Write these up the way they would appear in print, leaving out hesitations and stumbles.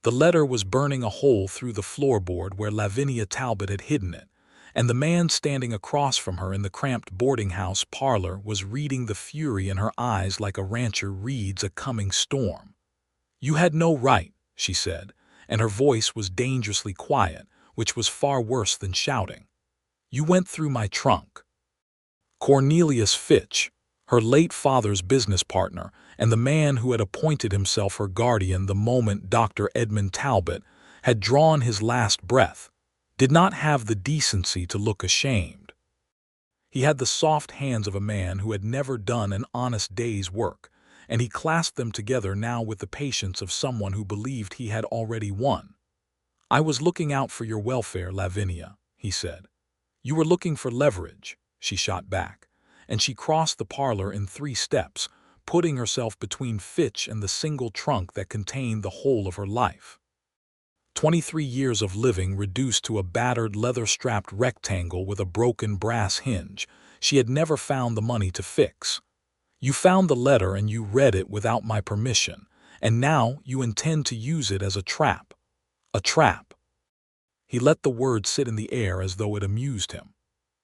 The letter was burning a hole through the floorboard where Lavinia Talbot had hidden it, and the man standing across from her in the cramped boarding house parlor was reading the fury in her eyes like a rancher reads a coming storm. "You had no right," she said, and her voice was dangerously quiet, which was far worse than shouting. "You went through my trunk." Cornelius Fitch, her late father's business partner, and the man who had appointed himself her guardian the moment Dr. Edmund Talbot had drawn his last breath, did not have the decency to look ashamed. He had the soft hands of a man who had never done an honest day's work, and he clasped them together now with the patience of someone who believed he had already won. "I was looking out for your welfare, Lavinia," he said. "You were looking for leverage," she shot back, and she crossed the parlor in 3 steps, putting herself between Fitch and the single trunk that contained the whole of her life. 23 years of living reduced to a battered leather-strapped rectangle with a broken brass hinge she had never found the money to fix. "You found the letter and you read it without my permission, and now you intend to use it as a trap. A trap." He let the word sit in the air as though it amused him.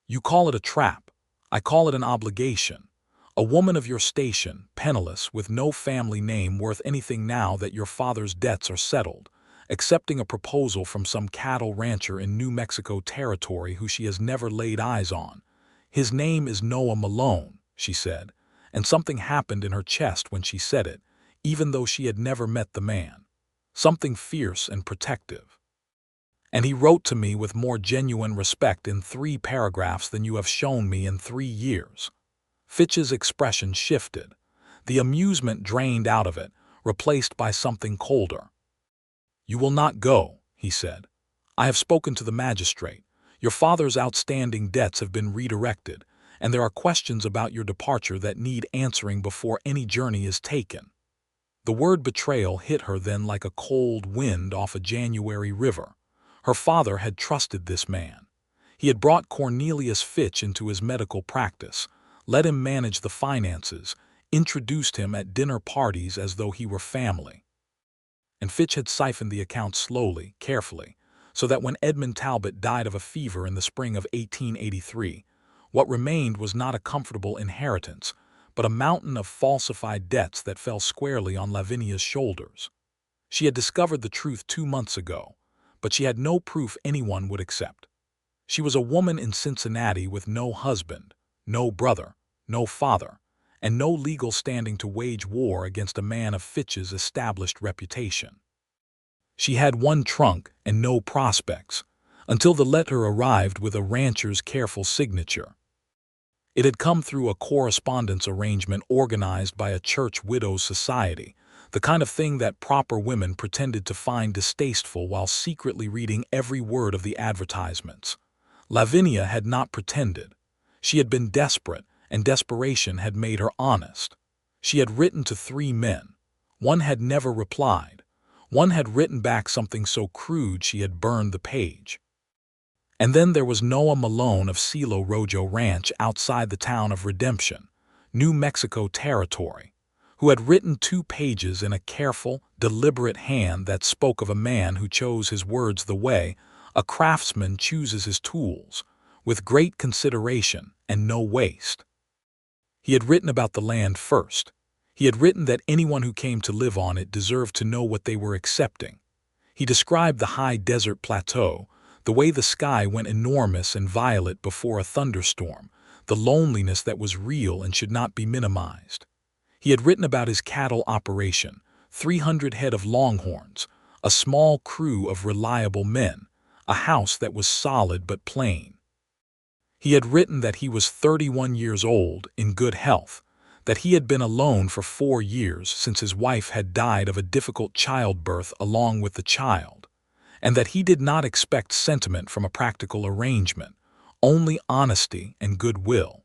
"You call it a trap. I call it an obligation. A woman of your station, penniless, with no family name worth anything now that your father's debts are settled, accepting a proposal from some cattle rancher in New Mexico territory who she has never laid eyes on. His name is Noah Malone," she said, and something happened in her chest when she said it, even though she had never met the man. Something fierce and protective. "And he wrote to me with more genuine respect in 3 paragraphs than you have shown me in 3 years. Fitch's expression shifted. The amusement drained out of it, replaced by something colder. "You will not go," he said. "I have spoken to the magistrate. Your father's outstanding debts have been redirected, and there are questions about your departure that need answering before any journey is taken." The word betrayal hit her then like a cold wind off a January river. Her father had trusted this man. He had brought Cornelius Fitch into his medical practice, let him manage the finances, introduced him at dinner parties as though he were family. And Fitch had siphoned the accounts slowly, carefully, so that when Edmund Talbot died of a fever in the spring of 1883, what remained was not a comfortable inheritance, but a mountain of falsified debts that fell squarely on Lavinia's shoulders. She had discovered the truth 2 months ago, but she had no proof anyone would accept. She was a woman in Cincinnati with no husband, no brother, no father, and no legal standing to wage war against a man of Fitch's established reputation. She had 1 trunk and no prospects, until the letter arrived with a rancher's careful signature. It had come through a correspondence arrangement organized by a church widows' society, the kind of thing that proper women pretended to find distasteful while secretly reading every word of the advertisements. Lavinia had not pretended. She had been desperate, and desperation had made her honest. She had written to 3 men. One had never replied. One had written back something so crude she had burned the page. And then there was Noah Malone of Silo Rojo Ranch outside the town of Redemption, New Mexico territory, who had written 2 pages in a careful, deliberate hand that spoke of a man who chose his words the way a craftsman chooses his tools, with great consideration and no waste. He had written about the land first. He had written that anyone who came to live on it deserved to know what they were accepting. He described the high desert plateau, the way the sky went enormous and violet before a thunderstorm, the loneliness that was real and should not be minimized. He had written about his cattle operation, 300 head of longhorns, a small crew of reliable men, a house that was solid but plain. He had written that he was 31 years old, in good health, that he had been alone for 4 years since his wife had died of a difficult childbirth along with the child, and that he did not expect sentiment from a practical arrangement, only honesty and goodwill.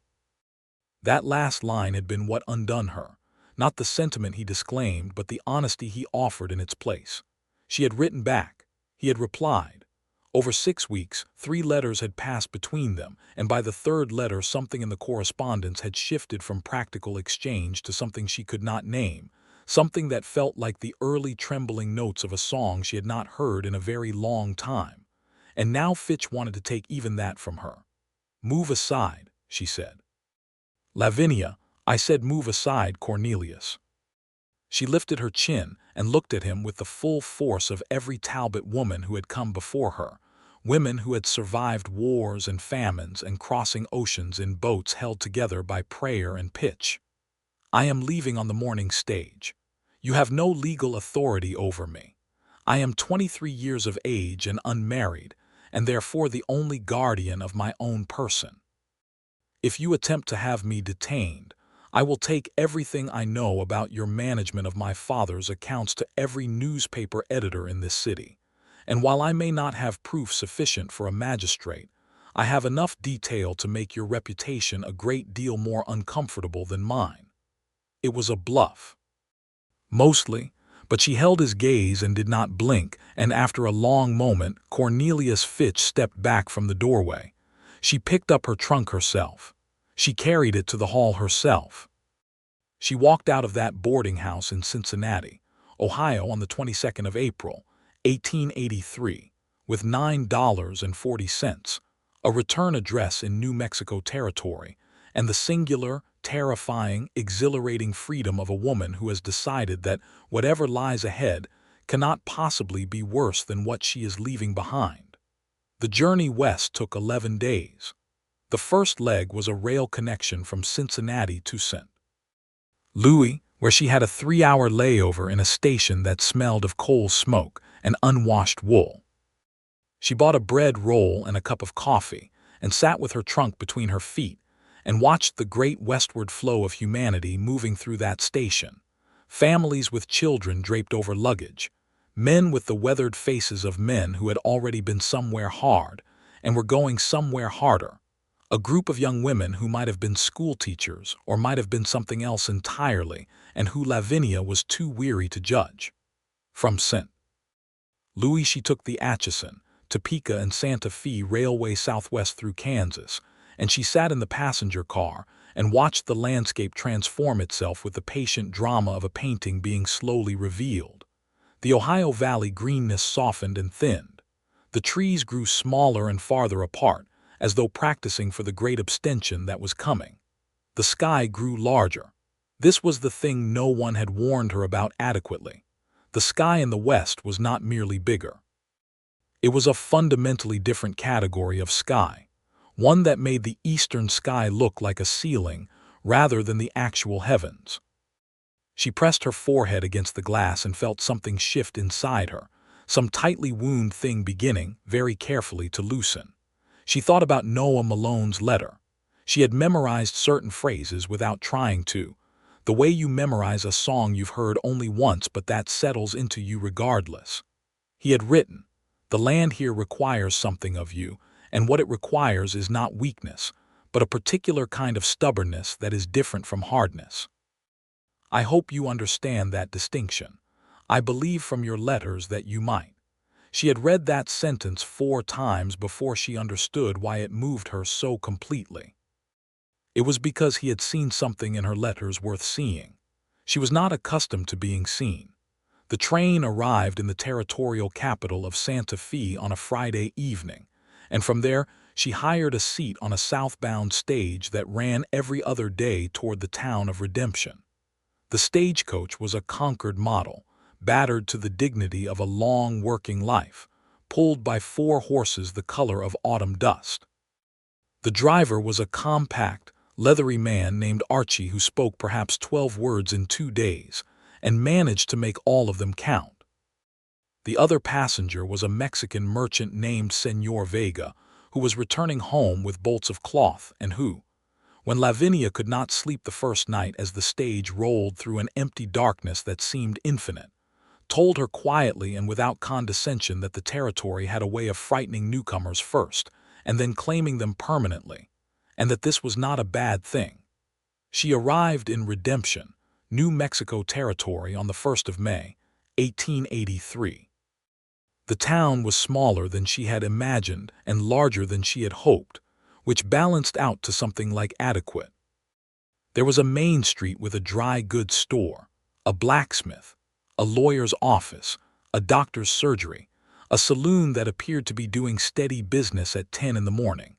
That last line had been what undone her, not the sentiment he disclaimed, but the honesty he offered in its place. She had written back. He had replied. Over 6 weeks, 3 letters had passed between them, and by the 3rd letter something in the correspondence had shifted from practical exchange to something she could not name, something that felt like the early trembling notes of a song she had not heard in a very long time. And now Fitch wanted to take even that from her. "Move aside," she said. "Lavinia," I said. "Move aside, Cornelius." She lifted her chin and looked at him with the full force of every Talbot woman who had come before her, women who had survived wars and famines and crossing oceans in boats held together by prayer and pitch. "I am leaving on the morning stage. You have no legal authority over me. I am 23 years of age and unmarried, and therefore the only guardian of my own person. If you attempt to have me detained, I will take everything I know about your management of my father's accounts to every newspaper editor in this city, and while I may not have proof sufficient for a magistrate, I have enough detail to make your reputation a great deal more uncomfortable than mine." It was a bluff. Mostly, but she held his gaze and did not blink, and after a long moment, Cornelius Fitch stepped back from the doorway. She picked up her trunk herself. She carried it to the hall herself. She walked out of that boarding house in Cincinnati, Ohio on the 22nd of April, 1883, with $9.40, a return address in New Mexico Territory, and the singular, terrifying, exhilarating freedom of a woman who has decided that whatever lies ahead cannot possibly be worse than what she is leaving behind. The journey west took 11 days. The first leg was a rail connection from Cincinnati to St. Louis, where she had a 3-hour layover in a station that smelled of coal smoke and unwashed wool. She bought a bread roll and a cup of coffee and sat with her trunk between her feet and watched the great westward flow of humanity moving through that station. Families with children draped over luggage, men with the weathered faces of men who had already been somewhere hard and were going somewhere harder, a group of young women who might have been school teachers or might have been something else entirely and who Lavinia was too weary to judge. From St. Louis she took the Atchison, Topeka and Santa Fe Railway southwest through Kansas, and she sat in the passenger car and watched the landscape transform itself with the patient drama of a painting being slowly revealed. The Ohio Valley greenness softened and thinned. The trees grew smaller and farther apart, as though practicing for the great abstention that was coming. The sky grew larger. This was the thing no one had warned her about adequately. The sky in the west was not merely bigger. It was a fundamentally different category of sky, one that made the eastern sky look like a ceiling rather than the actual heavens. She pressed her forehead against the glass and felt something shift inside her, some tightly wound thing beginning, very carefully, to loosen. She thought about Noah Malone's letter. She had memorized certain phrases without trying to, the way you memorize a song you've heard only once but that settles into you regardless. He had written, "The land here requires something of you, and what it requires is not weakness, but a particular kind of stubbornness that is different from hardness. I hope you understand that distinction. I believe from your letters that you might." She had read that sentence 4 times before she understood why it moved her so completely. It was because he had seen something in her letters worth seeing. She was not accustomed to being seen. The train arrived in the territorial capital of Santa Fe on a Friday evening, and from there she hired a seat on a southbound stage that ran every other day toward the town of Redemption. The stagecoach was a Concord model, battered to the dignity of a long working life, pulled by 4 horses the color of autumn dust. The driver was a compact, leathery man named Archie who spoke perhaps 12 words in 2 days and managed to make all of them count. The other passenger was a Mexican merchant named Señor Vega, who was returning home with bolts of cloth and who, when Lavinia could not sleep the first night as the stage rolled through an empty darkness that seemed infinite, told her quietly and without condescension that the territory had a way of frightening newcomers first and then claiming them permanently, and that this was not a bad thing. She arrived in Redemption, New Mexico Territory on the 1st of May, 1883. The town was smaller than she had imagined and larger than she had hoped, which balanced out to something like adequate. There was a main street with a dry goods store, A blacksmith, a lawyer's office, a doctor's surgery, a saloon that appeared to be doing steady business at 10 in the morning,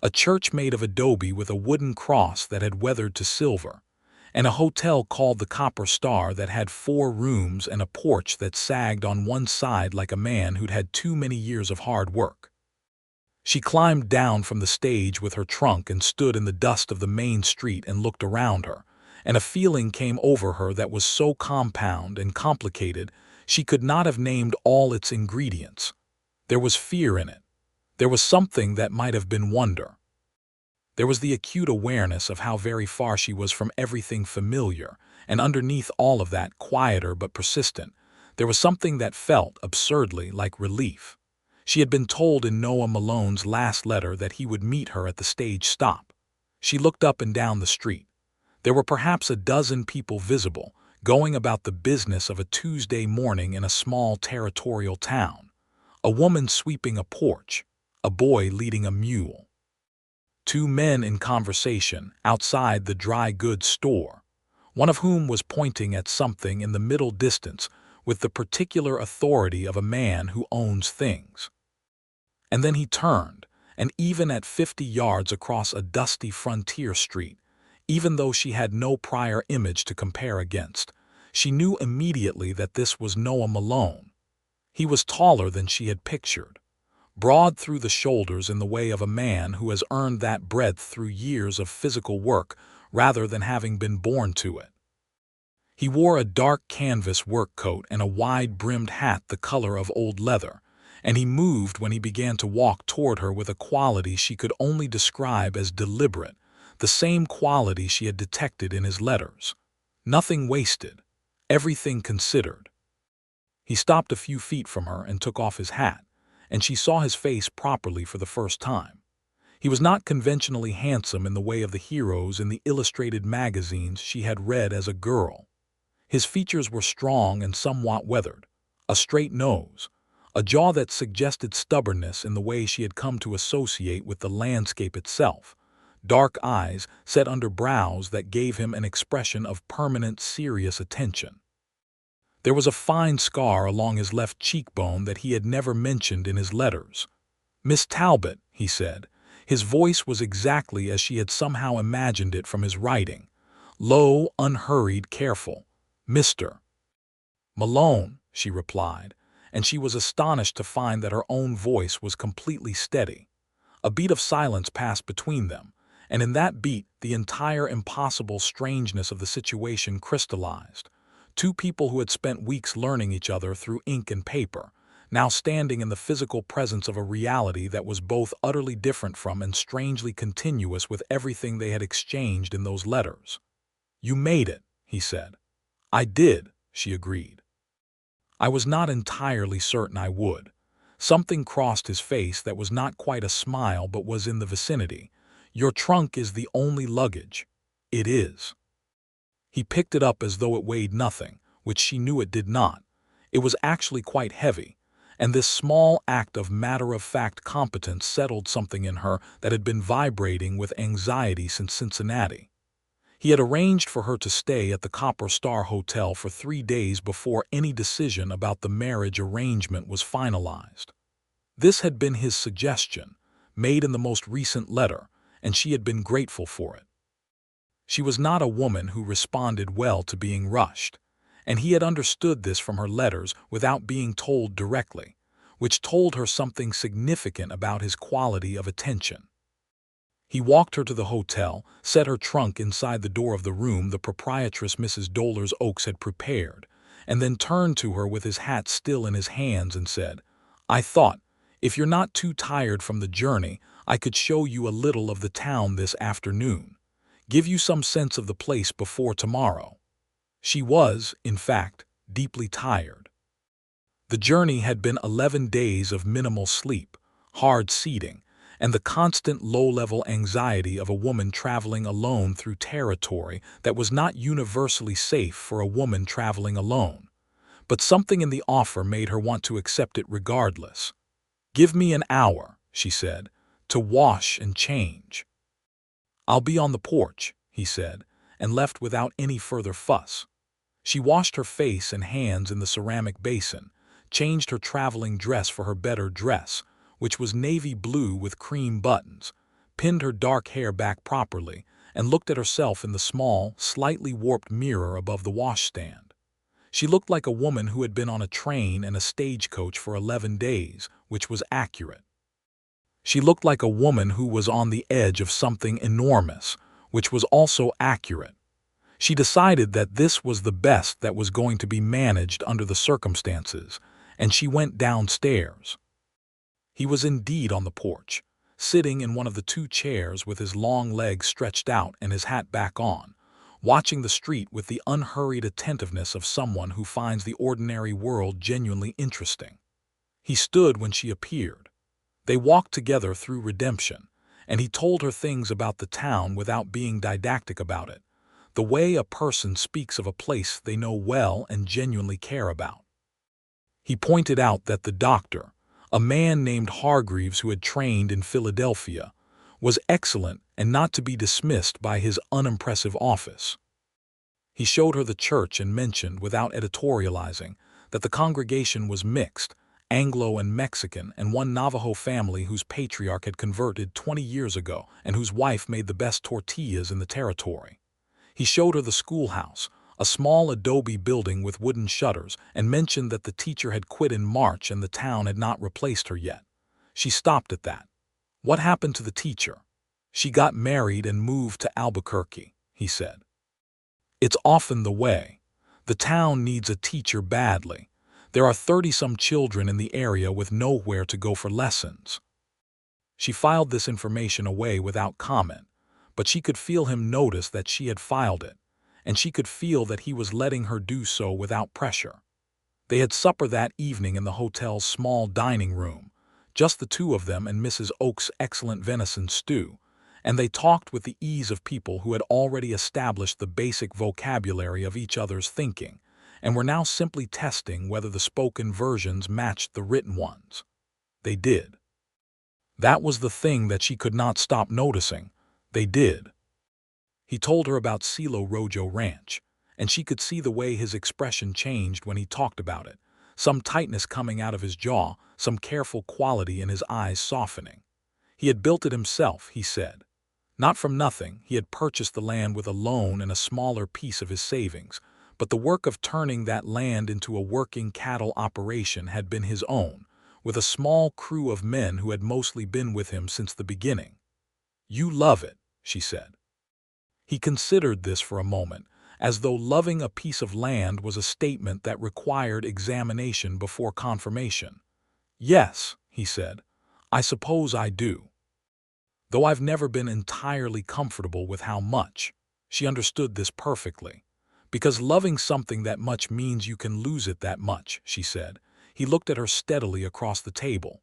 a church made of adobe with a wooden cross that had weathered to silver, and a hotel called the Copper Star that had 4 rooms and a porch that sagged on one side like a man who'd had too many years of hard work. She climbed down from the stage with her trunk and stood in the dust of the main street and looked around her, and a feeling came over her that was so compound and complicated she could not have named all its ingredients. There was fear in it. There was something that might have been wonder. There was the acute awareness of how very far she was from everything familiar, and underneath all of that, quieter but persistent, there was something that felt, absurdly, like relief. She had been told in Noah Malone's last letter that he would meet her at the stage stop. She looked up and down the street. There were perhaps a dozen people visible, going about the business of a Tuesday morning in a small territorial town. A woman sweeping a porch, a boy leading a mule. 2 men in conversation outside the dry goods store, one of whom was pointing at something in the middle distance with the particular authority of a man who owns things. And then he turned, and even at 50 yards across a dusty frontier street, even though she had no prior image to compare against, she knew immediately that this was Noah Malone. He was taller than she had pictured, broad through the shoulders in the way of a man who has earned that breadth through years of physical work rather than having been born to it. He wore a dark canvas work coat and a wide-brimmed hat the color of old leather, and he moved when he began to walk toward her with a quality she could only describe as deliberate, the same quality she had detected in his letters. Nothing wasted, everything considered. He stopped a few feet from her and took off his hat, and she saw his face properly for the first time. He was not conventionally handsome in the way of the heroes in the illustrated magazines she had read as a girl. His features were strong and somewhat weathered, a straight nose, a jaw that suggested stubbornness in the way she had come to associate with the landscape itself, dark eyes set under brows that gave him an expression of permanent, serious attention. There was a fine scar along his left cheekbone that he had never mentioned in his letters. "Miss Talbot," he said. His voice was exactly as she had somehow imagined it from his writing. Low, unhurried, careful. "Mr. Malone," she replied, and she was astonished to find that her own voice was completely steady. A beat of silence passed between them, and in that beat the entire impossible strangeness of the situation crystallized. 2 people who had spent weeks learning each other through ink and paper, now standing in the physical presence of a reality that was both utterly different from and strangely continuous with everything they had exchanged in those letters. "You made it," he said. "I did," she agreed. "I was not entirely certain I would." Something crossed his face that was not quite a smile but was in the vicinity. "Your trunk is the only luggage." "It is." He picked it up as though it weighed nothing, which she knew it did not. It was actually quite heavy, and this small act of matter-of-fact competence settled something in her that had been vibrating with anxiety since Cincinnati. He had arranged for her to stay at the Copper Star Hotel for 3 days before any decision about the marriage arrangement was finalized. This had been his suggestion, made in the most recent letter, and she had been grateful for it. She was not a woman who responded well to being rushed, and he had understood this from her letters without being told directly, which told her something significant about his quality of attention. He walked her to the hotel, set her trunk inside the door of the room the proprietress Mrs. Dollar's Oaks had prepared, and then turned to her with his hat still in his hands and said, "I thought, if you're not too tired from the journey, I could show you a little of the town this afternoon. Give you some sense of the place before tomorrow." She was, in fact, deeply tired. The journey had been 11 days of minimal sleep, hard seating, and the constant low-level anxiety of a woman traveling alone through territory that was not universally safe for a woman traveling alone. But something in the offer made her want to accept it regardless. "Give me an hour," she said, "to wash and change." "I'll be on the porch," he said, and left without any further fuss. She washed her face and hands in the ceramic basin, changed her traveling dress for her better dress, which was navy blue with cream buttons, pinned her dark hair back properly, and looked at herself in the small, slightly warped mirror above the washstand. She looked like a woman who had been on a train and a stagecoach for 11 days, which was accurate. She looked like a woman who was on the edge of something enormous, which was also accurate. She decided that this was the best that was going to be managed under the circumstances, and she went downstairs. He was indeed on the porch, sitting in one of the two chairs with his long legs stretched out and his hat back on, watching the street with the unhurried attentiveness of someone who finds the ordinary world genuinely interesting. He stood when she appeared. They walked together through redemption, and he told her things about the town without being didactic about it, the way a person speaks of a place they know well and genuinely care about. He pointed out that the doctor, a man named Hargreaves who had trained in Philadelphia, was excellent and not to be dismissed by his unimpressive office. He showed her the church and mentioned, without editorializing, that the congregation was mixed, Anglo and Mexican, and one Navajo family whose patriarch had converted 20 years ago and whose wife made the best tortillas in the territory. He showed her the schoolhouse, a small adobe building with wooden shutters, and mentioned that the teacher had quit in March and the town had not replaced her yet. She stopped at that. What happened to the teacher? She got married and moved to Albuquerque, he said. It's often the way. The town needs a teacher badly. There are 30-some children in the area with nowhere to go for lessons. She filed this information away without comment, but she could feel him notice that she had filed it, and she could feel that he was letting her do so without pressure. They had supper that evening in the hotel's small dining room, just the two of them and Mrs. Oak's excellent venison stew, and they talked with the ease of people who had already established the basic vocabulary of each other's thinking, and were now simply testing whether the spoken versions matched the written ones. They did. That was the thing that she could not stop noticing. They did. He told her about Silo Rojo Ranch, and she could see the way his expression changed when he talked about it, some tightness coming out of his jaw, some careful quality in his eyes softening. He had built it himself, he said. Not from nothing, he had purchased the land with a loan and a smaller piece of his savings, but the work of turning that land into a working cattle operation had been his own, with a small crew of men who had mostly been with him since the beginning. You love it, she said. He considered this for a moment, as though loving a piece of land was a statement that required examination before confirmation. Yes, he said, I suppose I do. Though I've never been entirely comfortable with how much. She understood this perfectly. Because loving something that much means you can lose it that much, she said. He looked at her steadily across the table.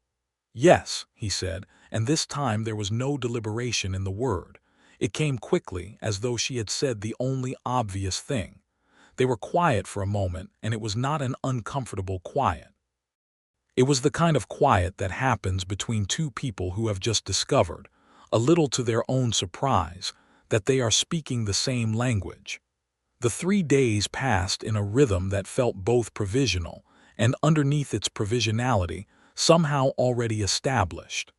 Yes, he said, and this time there was no deliberation in the word. It came quickly, as though she had said the only obvious thing. They were quiet for a moment, and it was not an uncomfortable quiet. It was the kind of quiet that happens between two people who have just discovered, a little to their own surprise, that they are speaking the same language. The 3 days passed in a rhythm that felt both provisional and, underneath its provisionality, somehow already established.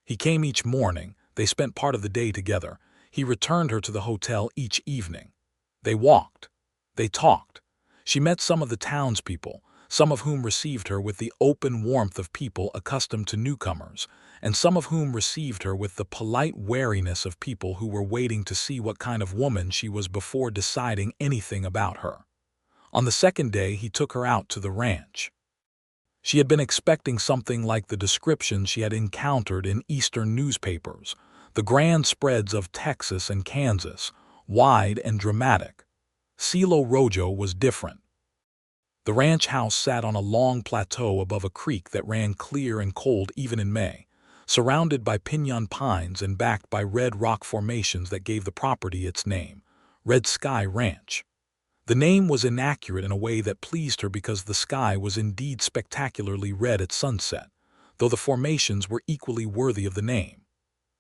He came each morning, they spent part of the day together. He returned her to the hotel each evening. They walked. They talked. She met some of the townspeople, some of whom received her with the open warmth of people accustomed to newcomers, and some of whom received her with the polite wariness of people who were waiting to see what kind of woman she was before deciding anything about her. On the second day, he took her out to the ranch. She had been expecting something like the description she had encountered in Eastern newspapers, the grand spreads of Texas and Kansas, wide and dramatic. Silo Rojo was different. The ranch house sat on a long plateau above a creek that ran clear and cold even in May, surrounded by piñon pines and backed by red rock formations that gave the property its name, Red Sky Ranch. The name was inaccurate in a way that pleased her because the sky was indeed spectacularly red at sunset, though the formations were equally worthy of the name.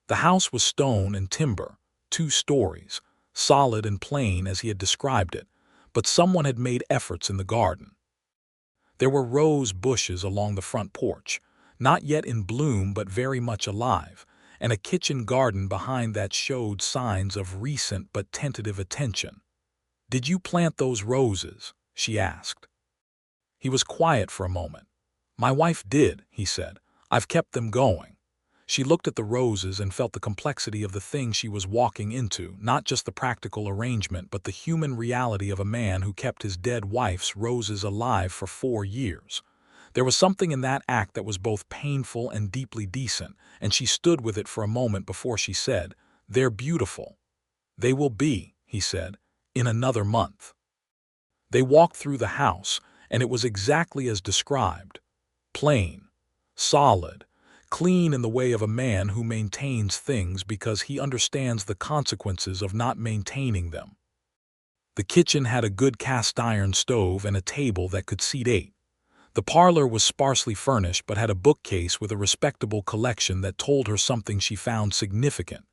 The house was stone and timber, 2 stories, solid and plain as he had described it, but someone had made efforts in the garden. There were rose bushes along the front porch, not yet in bloom but very much alive, and a kitchen garden behind that showed signs of recent but tentative attention. "Did you plant those roses?" she asked. He was quiet for a moment. "My wife did," he said. "I've kept them going." She looked at the roses and felt the complexity of the thing she was walking into, not just the practical arrangement, but the human reality of a man who kept his dead wife's roses alive for 4 years. There was something in that act that was both painful and deeply decent, and she stood with it for a moment before she said, "They're beautiful." "They will be," he said, "in another month." They walked through the house, and it was exactly as described. Plain, solid, clean in the way of a man who maintains things because he understands the consequences of not maintaining them. The kitchen had a good cast-iron stove and a table that could seat 8. The parlor was sparsely furnished but had a bookcase with a respectable collection that told her something she found significant.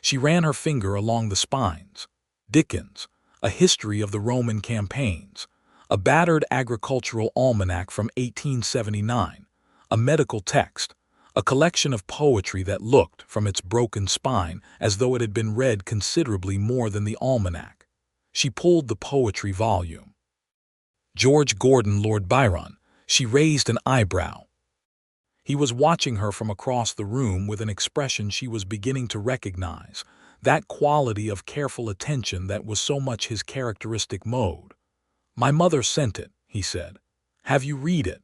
She ran her finger along the spines. Dickens, A History of the Roman Campaigns, a battered agricultural almanac from 1879, a medical text, a collection of poetry that looked, from its broken spine, as though it had been read considerably more than the almanac. She pulled the poetry volume. George Gordon, Lord Byron. She raised an eyebrow. He was watching her from across the room with an expression she was beginning to recognize, that quality of careful attention that was so much his characteristic mode. "My mother sent it," he said. "Have you read it?"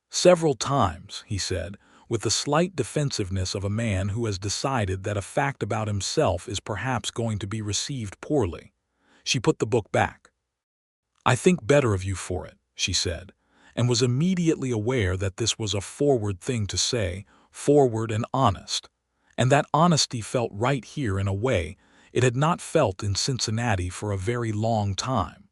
"Several times," he said, with the slight defensiveness of a man who has decided that a fact about himself is perhaps going to be received poorly. She put the book back. "I think better of you for it," she said, and was immediately aware that this was a forward thing to say, forward and honest. And that honesty felt right here in a way it had not felt in Cincinnati for a very long time.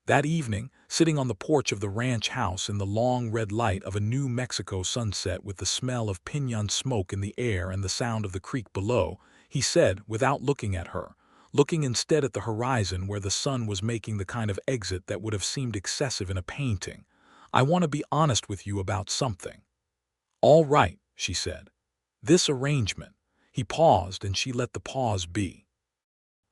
That evening, sitting on the porch of the ranch house in the long red light of a New Mexico sunset with the smell of piñon smoke in the air and the sound of the creek below, he said, without looking at her, looking instead at the horizon where the sun was making the kind of exit that would have seemed excessive in a painting, "I want to be honest with you about something." "All right," she said. "This arrangement." He paused and she let the pause be.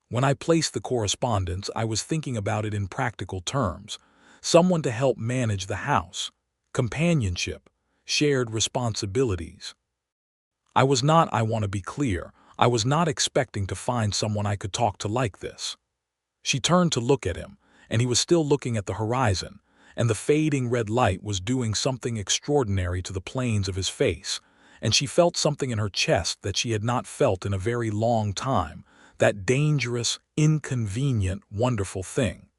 "When I placed the correspondence, I was thinking about it in practical terms. Someone to help manage the house. Companionship. Shared responsibilities. I want to be clear, I was not expecting to find someone I could talk to like this." She turned to look at him, and he was still looking at the horizon, and the fading red light was doing something extraordinary to the planes of his face, and she felt something in her chest that she had not felt in a very long time, that dangerous, inconvenient, wonderful thing.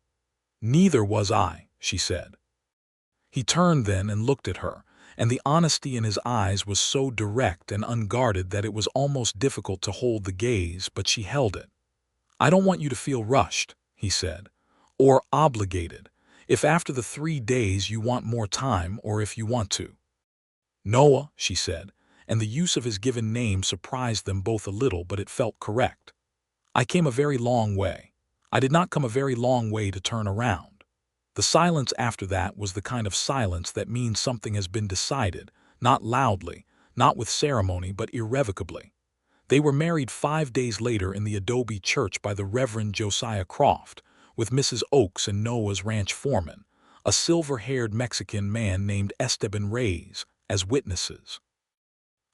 "Neither was I," she said. He turned then and looked at her, and the honesty in his eyes was so direct and unguarded that it was almost difficult to hold the gaze, but she held it. "I don't want you to feel rushed," he said, "or obligated, if after the 3 days you want more time or if you want to." "Noah," she said, and the use of his given name surprised them both a little, but it felt correct. "I came a very long way. I did not come a very long way to turn around." The silence after that was the kind of silence that means something has been decided, not loudly, not with ceremony, but irrevocably. They were married 5 days later in the adobe church by the Reverend Josiah Croft, with Mrs. Oakes and Noah's ranch foreman, a silver-haired Mexican man named Esteban Reyes, as witnesses.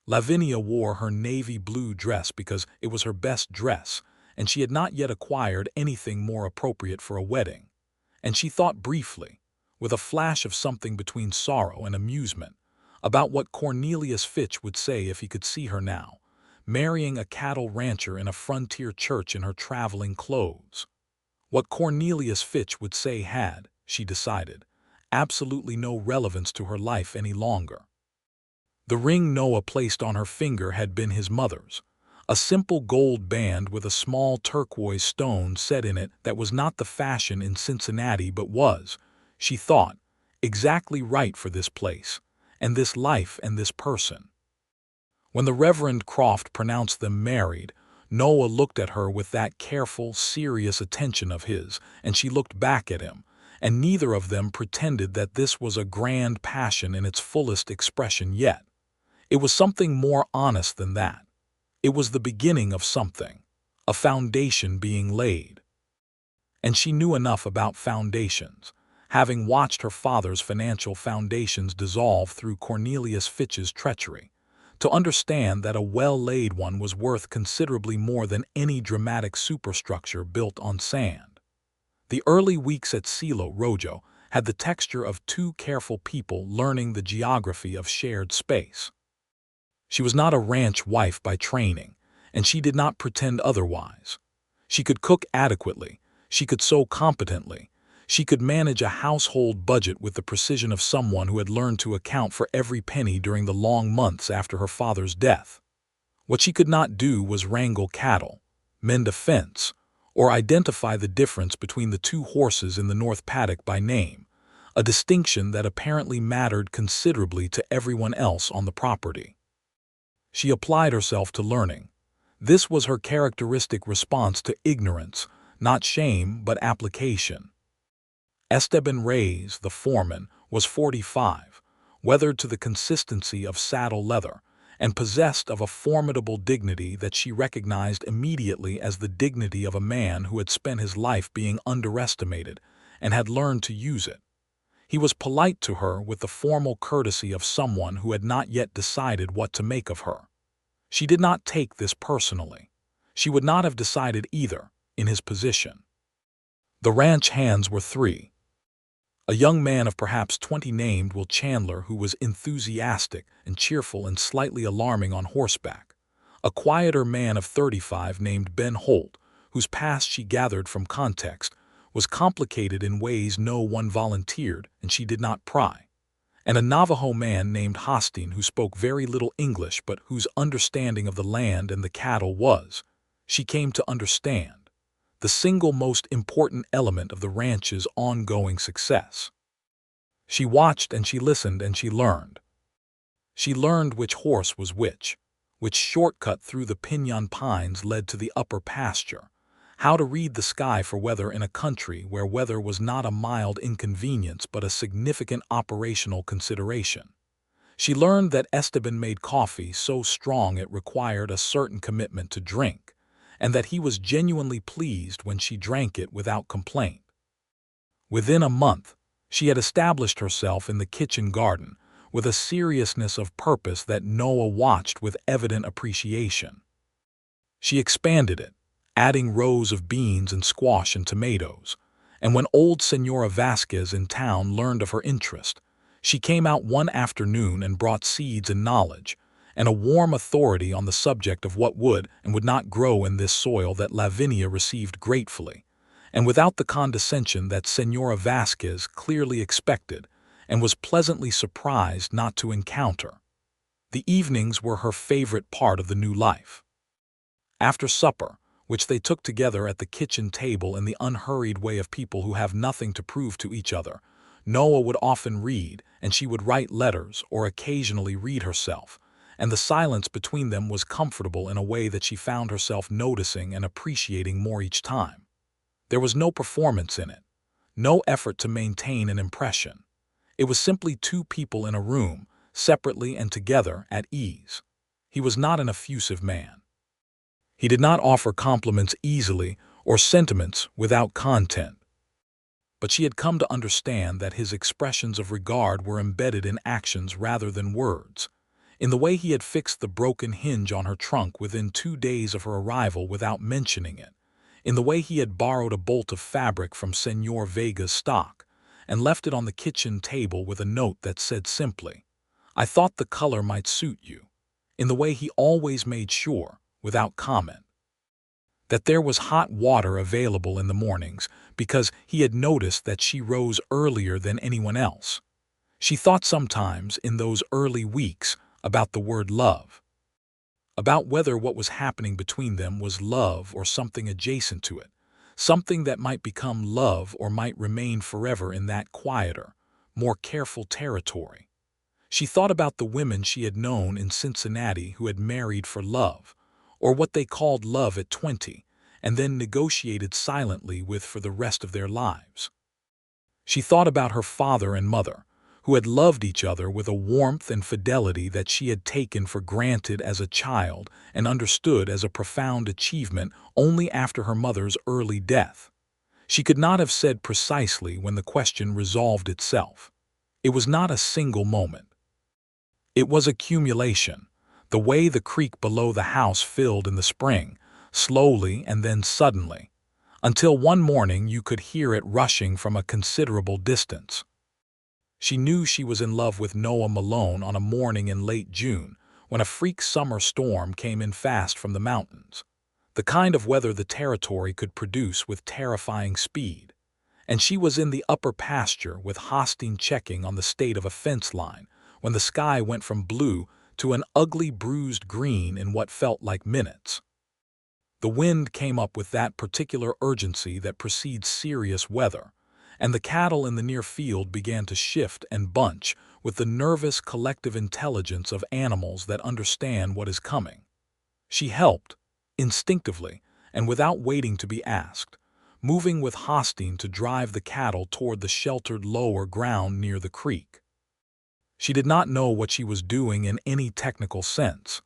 Lavinia wore her navy blue dress because it was her best dress, and she had not yet acquired anything more appropriate for a wedding. And she thought briefly, with a flash of something between sorrow and amusement, about what Cornelius Fitch would say if he could see her now, marrying a cattle rancher in a frontier church in her traveling clothes. What Cornelius Fitch would say had, she decided, absolutely no relevance to her life any longer. The ring Noah placed on her finger had been his mother's, a simple gold band with a small turquoise stone set in it that was not the fashion in Cincinnati but was, she thought, exactly right for this place, and this life and this person. When the Reverend Croft pronounced them married, Noah looked at her with that careful, serious attention of his, and she looked back at him, and neither of them pretended that this was a grand passion in its fullest expression yet. It was something more honest than that. It was the beginning of something, a foundation being laid. And she knew enough about foundations, having watched her father's financial foundations dissolve through Cornelius Fitch's treachery, to understand that a well-laid one was worth considerably more than any dramatic superstructure built on sand. The early weeks at Silo Rojo had the texture of two careful people learning the geography of shared space. She was not a ranch wife by training, and she did not pretend otherwise. She could cook adequately, she could sew competently, she could manage a household budget with the precision of someone who had learned to account for every penny during the long months after her father's death. What she could not do was wrangle cattle, mend a fence, or identify the difference between the two horses in the north paddock by name, a distinction that apparently mattered considerably to everyone else on the property. She applied herself to learning. This was her characteristic response to ignorance, not shame but application. Esteban Reyes, the foreman, was 45, weathered to the consistency of saddle leather, and possessed of a formidable dignity that she recognized immediately as the dignity of a man who had spent his life being underestimated and had learned to use it. He was polite to her with the formal courtesy of someone who had not yet decided what to make of her. She did not take this personally. She would not have decided either, in his position. The ranch hands were three. A young man of perhaps 20 named Will Chandler, who was enthusiastic and cheerful and slightly alarming on horseback. A quieter man of 35 named Ben Holt, whose past she gathered from context was complicated in ways no one volunteered and she did not pry. And a Navajo man named Hosteen who spoke very little English but whose understanding of the land and the cattle was, she came to understand, the single most important element of the ranch's ongoing success. She watched and she listened and she learned. She learned which horse was which shortcut through the pinon pines led to the upper pasture, how to read the sky for weather in a country where weather was not a mild inconvenience but a significant operational consideration. She learned that Esteban made coffee so strong it required a certain commitment to drink, and that he was genuinely pleased when she drank it without complaint. Within a month, she had established herself in the kitchen garden with a seriousness of purpose that Noah watched with evident appreciation. She expanded it, adding rows of beans and squash and tomatoes, and when old Senora Vasquez in town learned of her interest, she came out one afternoon and brought seeds and knowledge, and a warm authority on the subject of what would and would not grow in this soil that Lavinia received gratefully, and without the condescension that Senora Vasquez clearly expected and was pleasantly surprised not to encounter. The evenings were her favorite part of the new life. After supper, which they took together at the kitchen table in the unhurried way of people who have nothing to prove to each other, Noah would often read, and she would write letters or occasionally read herself, and the silence between them was comfortable in a way that she found herself noticing and appreciating more each time. There was no performance in it, no effort to maintain an impression. It was simply two people in a room, separately and together, at ease. He was not an effusive man. He did not offer compliments easily or sentiments without content. But she had come to understand that his expressions of regard were embedded in actions rather than words, in the way he had fixed the broken hinge on her trunk within 2 days of her arrival without mentioning it, in the way he had borrowed a bolt of fabric from Senor Vega's stock and left it on the kitchen table with a note that said simply, "I thought the color might suit you," in the way he always made sure, without comment, that there was hot water available in the mornings because he had noticed that she rose earlier than anyone else. She thought sometimes, in those early weeks, about the word love, about whether what was happening between them was love or something adjacent to it, something that might become love or might remain forever in that quieter, more careful territory. She thought about the women she had known in Cincinnati who had married for love, or what they called love at 20, and then negotiated silently with for the rest of their lives. She thought about her father and mother, who had loved each other with a warmth and fidelity that she had taken for granted as a child and understood as a profound achievement only after her mother's early death. She could not have said precisely when the question resolved itself. It was not a single moment. It was accumulation, the way the creek below the house filled in the spring, slowly and then suddenly, until one morning you could hear it rushing from a considerable distance. She knew she was in love with Noah Malone on a morning in late June, when a freak summer storm came in fast from the mountains, the kind of weather the territory could produce with terrifying speed. And she was in the upper pasture with Hosteen checking on the state of a fence line, when the sky went from blue to an ugly bruised green in what felt like minutes. The wind came up with that particular urgency that precedes serious weather, and the cattle in the near field began to shift and bunch with the nervous collective intelligence of animals that understand what is coming. She helped, instinctively, and without waiting to be asked, moving with Hosteen to drive the cattle toward the sheltered lower ground near the creek. She did not know what she was doing in any technical sense,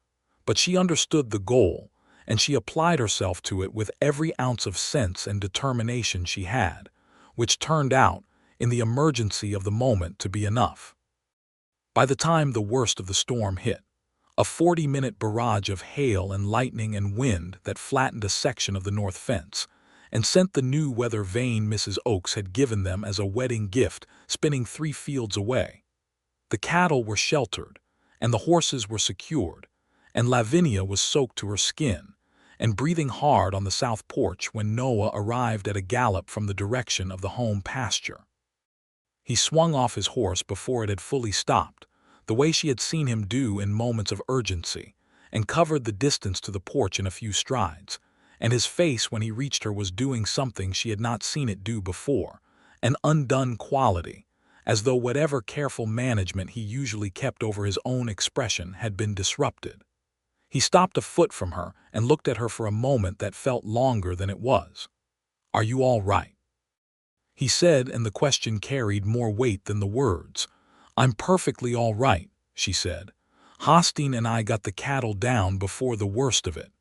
but she understood the goal, and she applied herself to it with every ounce of sense and determination she had, which turned out, in the emergency of the moment, to be enough. By the time the worst of the storm hit, a 40-minute barrage of hail and lightning and wind that flattened a section of the north fence and sent the new weather vane Mrs. Oakes had given them as a wedding gift spinning 3 fields away. The cattle were sheltered, and the horses were secured, and Lavinia was soaked to her skin and breathing hard on the south porch when Noah arrived at a gallop from the direction of the home pasture. He swung off his horse before it had fully stopped, the way she had seen him do in moments of urgency, and covered the distance to the porch in a few strides, and his face when he reached her was doing something she had not seen it do before, an undone quality, as though whatever careful management he usually kept over his own expression had been disrupted. He stopped a foot from her and looked at her for a moment that felt longer than it was. "Are you all right?" he said, and the question carried more weight than the words. "I'm perfectly all right," she said. "Hosteen and I got the cattle down before the worst of it."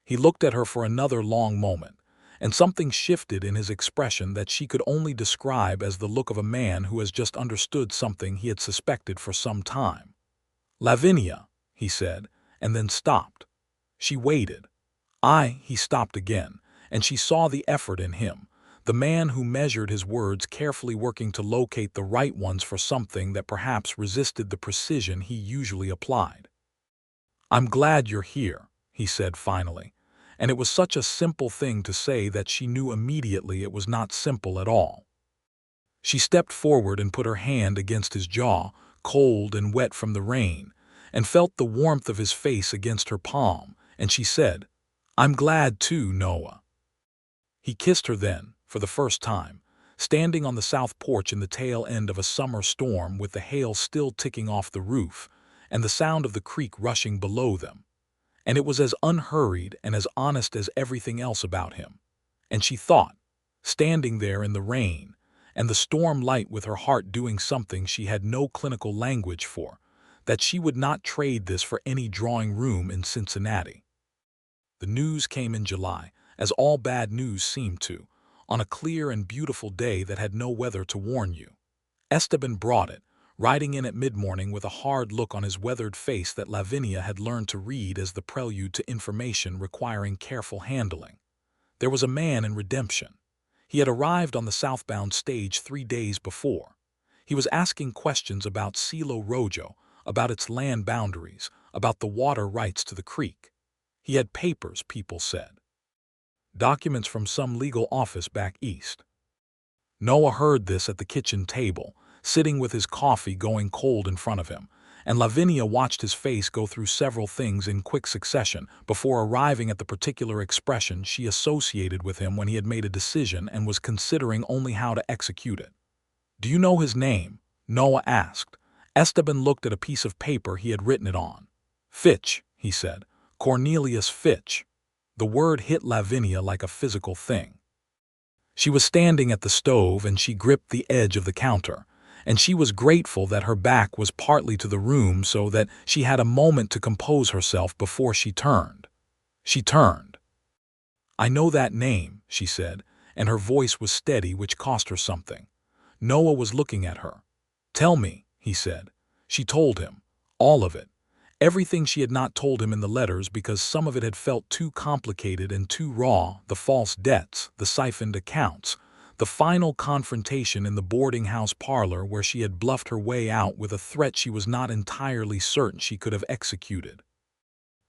He looked at her for another long moment, and something shifted in his expression that she could only describe as the look of a man who has just understood something he had suspected for some time. "Lavinia," he said, and then stopped. She waited. He stopped again, and she saw the effort in him, the man who measured his words carefully working to locate the right ones for something that perhaps resisted the precision he usually applied. "I'm glad you're here," he said finally, and it was such a simple thing to say that she knew immediately it was not simple at all. She stepped forward and put her hand against his jaw, cold and wet from the rain, and felt the warmth of his face against her palm, and she said, "I'm glad too, Noah." He kissed her then, for the first time, standing on the south porch in the tail end of a summer storm with the hail still ticking off the roof and the sound of the creek rushing below them. And it was as unhurried and as honest as everything else about him. And she thought, standing there in the rain, and the storm light with her heart doing something she had no clinical language for, that she would not trade this for any drawing room in Cincinnati. The news came in July, as all bad news seemed to, on a clear and beautiful day that had no weather to warn you. Esteban brought it, riding in at mid-morning with a hard look on his weathered face that Lavinia had learned to read as the prelude to information requiring careful handling. There was a man in redemption. He had arrived on the southbound stage 3 days before. He was asking questions about Silo Rojo, about its land boundaries, about the water rights to the creek. He had papers, people said. Documents from some legal office back east. Noah heard this at the kitchen table, sitting with his coffee going cold in front of him, and Lavinia watched his face go through several things in quick succession before arriving at the particular expression she associated with him when he had made a decision and was considering only how to execute it. "Do you know his name?" Noah asked. Esteban looked at a piece of paper he had written it on. "Fitch," he said. Cornelius Fitch. The word hit Lavinia like a physical thing. She was standing at the stove and she gripped the edge of the counter, and she was grateful that her back was partly to the room so that she had a moment to compose herself before she turned. She turned. "I know that name," she said, and her voice was steady, which cost her something. Noah was looking at her. "Tell me," he said. She told him. All of it. Everything she had not told him in the letters because some of it had felt too complicated and too raw, the false debts, the siphoned accounts, the final confrontation in the boarding house parlor where she had bluffed her way out with a threat she was not entirely certain she could have executed.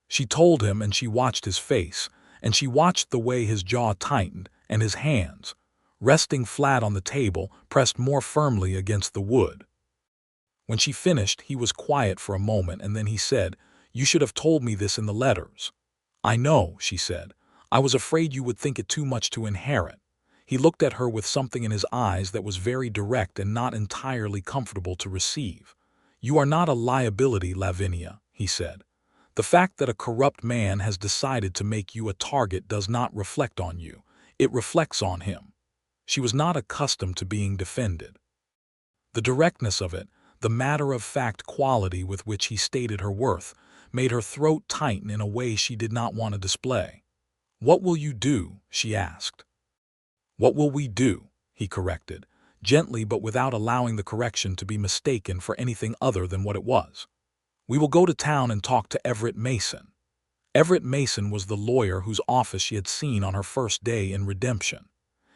She told him, and she watched his face, and she watched the way his jaw tightened and his hands, resting flat on the table, pressed more firmly against the wood. When she finished, he was quiet for a moment, and then he said, "You should have told me this in the letters." "I know," she said. "I was afraid you would think it too much to inherit." He looked at her with something in his eyes that was very direct and not entirely comfortable to receive. "You are not a liability, Lavinia," he said. "The fact that a corrupt man has decided to make you a target does not reflect on you. It reflects on him." She was not accustomed to being defended. The directness of it, the matter-of-fact quality with which he stated her worth, made her throat tighten in a way she did not want to display. "What will you do?" she asked. "What will we do?" he corrected, gently but without allowing the correction to be mistaken for anything other than what it was. "We will go to town and talk to Everett Mason." Everett Mason was the lawyer whose office she had seen on her first day in Redemption.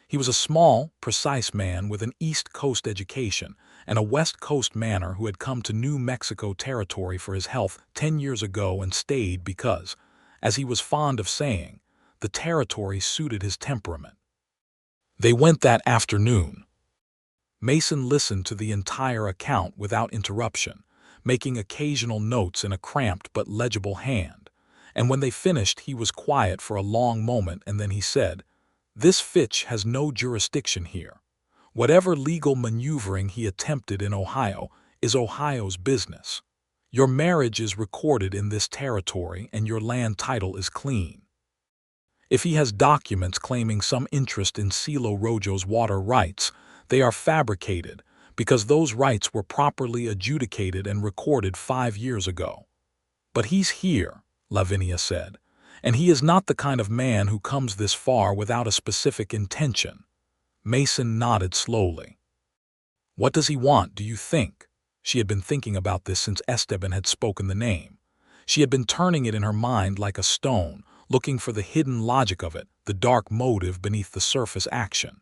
He was a small, precise man with an East Coast education and a West Coast manner who had come to New Mexico territory for his health 10 years ago and stayed because, as he was fond of saying, the territory suited his temperament. They went that afternoon. Mason listened to the entire account without interruption, making occasional notes in a cramped but legible hand, and when they finished he was quiet for a long moment and then he said, "This Fitch has no jurisdiction here. Whatever legal maneuvering he attempted in Ohio is Ohio's business. Your marriage is recorded in this territory and your land title is clean. If he has documents claiming some interest in Silo Rojo's water rights, they are fabricated because those rights were properly adjudicated and recorded 5 years ago. But he's here," Lavinia said, "and he is not the kind of man who comes this far without a specific intention." Mason nodded slowly. "What does he want, do you think?" She had been thinking about this since Esteban had spoken the name. She had been turning it in her mind like a stone, looking for the hidden logic of it, the dark motive beneath the surface action.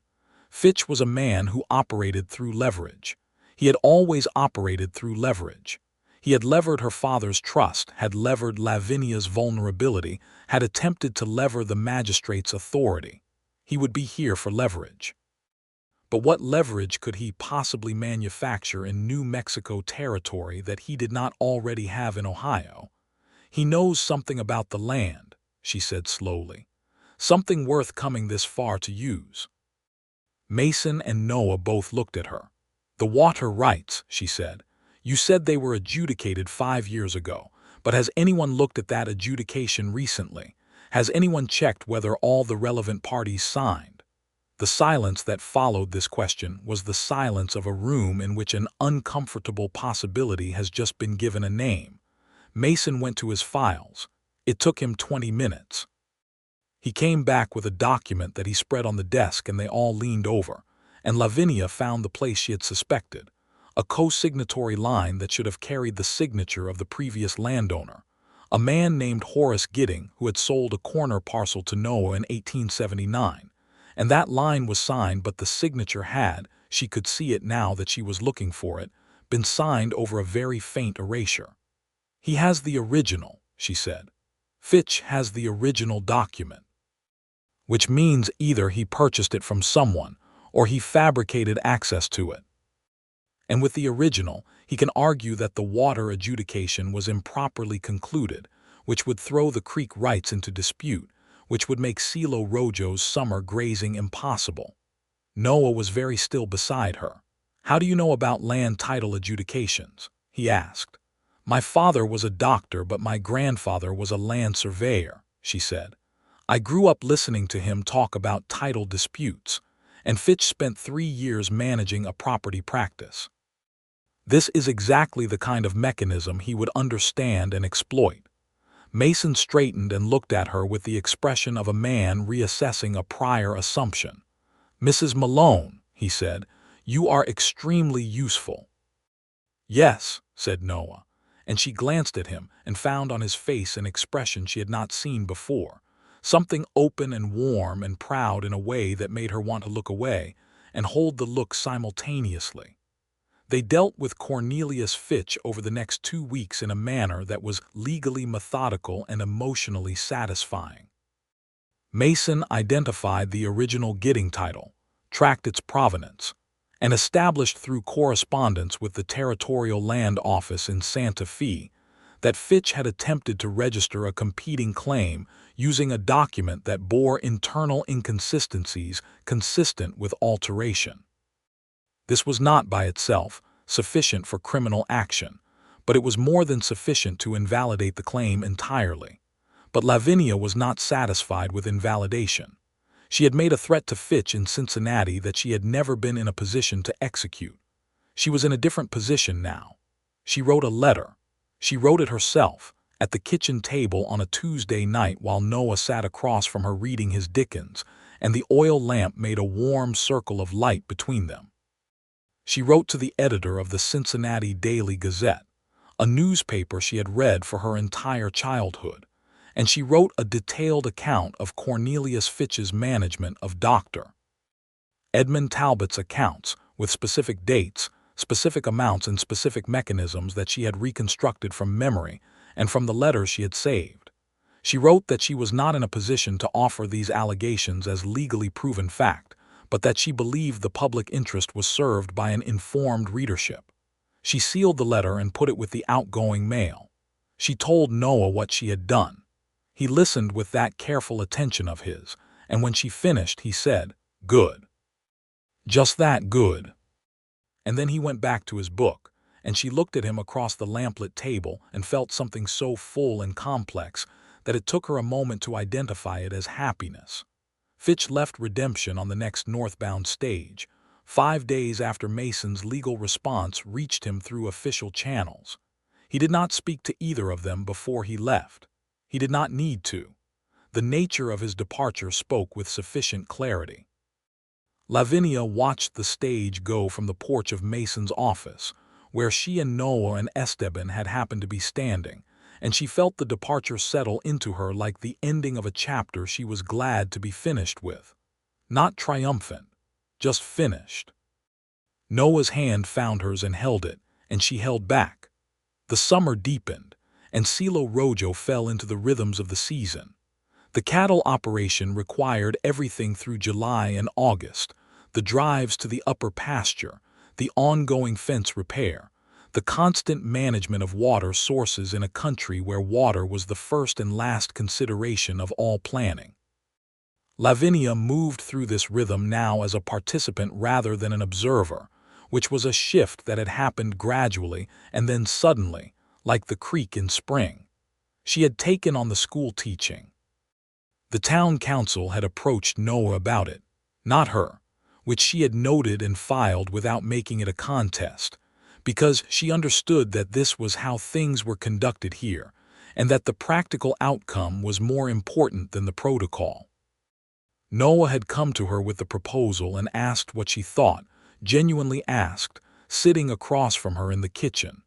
Fitch was a man who operated through leverage. He had always operated through leverage. He had levered her father's trust, had levered Lavinia's vulnerability, had attempted to lever the magistrate's authority. He would be here for leverage. But what leverage could he possibly manufacture in New Mexico territory that he did not already have in Ohio? "He knows something about the land," she said slowly. "Something worth coming this far to use." Mason and Noah both looked at her. "The water rights," she said. "You said they were adjudicated 5 years ago, but has anyone looked at that adjudication recently? Has anyone checked whether all the relevant parties signed?" The silence that followed this question was the silence of a room in which an uncomfortable possibility has just been given a name. Mason went to his files. It took him 20 minutes. He came back with a document that he spread on the desk and they all leaned over, and Lavinia found the place she had suspected, a co-signatory line that should have carried the signature of the previous landowner, a man named Horace Gidding who had sold a corner parcel to Noah in 1879. And that line was signed, but the signature had, she could see it now that she was looking for it, been signed over a very faint erasure. "He has the original," she said. "Fitch has the original document." Which means either he purchased it from someone, or he fabricated access to it. And with the original, he can argue that the water adjudication was improperly concluded, which would throw the creek rights into dispute, which would make Silo Rojo's summer grazing impossible. Noah was very still beside her. "How do you know about land title adjudications?" he asked. "My father was a doctor, but my grandfather was a land surveyor," she said. "I grew up listening to him talk about title disputes, and Fitch spent 3 years managing a property practice. This is exactly the kind of mechanism he would understand and exploit." Mason straightened and looked at her with the expression of a man reassessing a prior assumption. "Mrs. Malone," he said, "you are extremely useful." "Yes," said Noah, and she glanced at him and found on his face an expression she had not seen before, something open and warm and proud in a way that made her want to look away and hold the look simultaneously. They dealt with Cornelius Fitch over the next 2 weeks in a manner that was legally methodical and emotionally satisfying. Mason identified the original Gidding title, tracked its provenance, and established through correspondence with the Territorial Land Office in Santa Fe that Fitch had attempted to register a competing claim using a document that bore internal inconsistencies consistent with alteration. This was not by itself sufficient for criminal action, but it was more than sufficient to invalidate the claim entirely. But Lavinia was not satisfied with invalidation. She had made a threat to Fitch in Cincinnati that she had never been in a position to execute. She was in a different position now. She wrote a letter. She wrote it herself, at the kitchen table on a Tuesday night while Noah sat across from her reading his Dickens, and the oil lamp made a warm circle of light between them. She wrote to the editor of the Cincinnati Daily Gazette, a newspaper she had read for her entire childhood, and she wrote a detailed account of Cornelius Fitch's management of Dr. Edmund Talbot's accounts, with specific dates, specific amounts, and specific mechanisms that she had reconstructed from memory and from the letters she had saved. She wrote that she was not in a position to offer these allegations as legally proven fact, but that she believed the public interest was served by an informed readership. She sealed the letter and put it with the outgoing mail. She told Noah what she had done. He listened with that careful attention of his, and when she finished, he said, "Good. Just that good." And then he went back to his book, and she looked at him across the lamplit table and felt something so full and complex that it took her a moment to identify it as happiness. Fitch left Redemption on the next northbound stage, 5 days after Mason's legal response reached him through official channels. He did not speak to either of them before he left. He did not need to. The nature of his departure spoke with sufficient clarity. Lavinia watched the stage go from the porch of Mason's office, where she and Noah and Esteban had happened to be standing, and she felt the departure settle into her like the ending of a chapter she was glad to be finished with. Not triumphant, just finished. Noah's hand found hers and held it, and she held back. The summer deepened, and Silo Rojo fell into the rhythms of the season. The cattle operation required everything through July and August: the drives to the upper pasture, the ongoing fence repair, the constant management of water sources in a country where water was the first and last consideration of all planning. Lavinia moved through this rhythm now as a participant rather than an observer, which was a shift that had happened gradually and then suddenly, like the creek in spring. She had taken on the school teaching. The town council had approached Noah about it, not her, which she had noted and filed without making it a contest, because she understood that this was how things were conducted here, and that the practical outcome was more important than the protocol. Noah had come to her with the proposal and asked what she thought, genuinely asked, sitting across from her in the kitchen,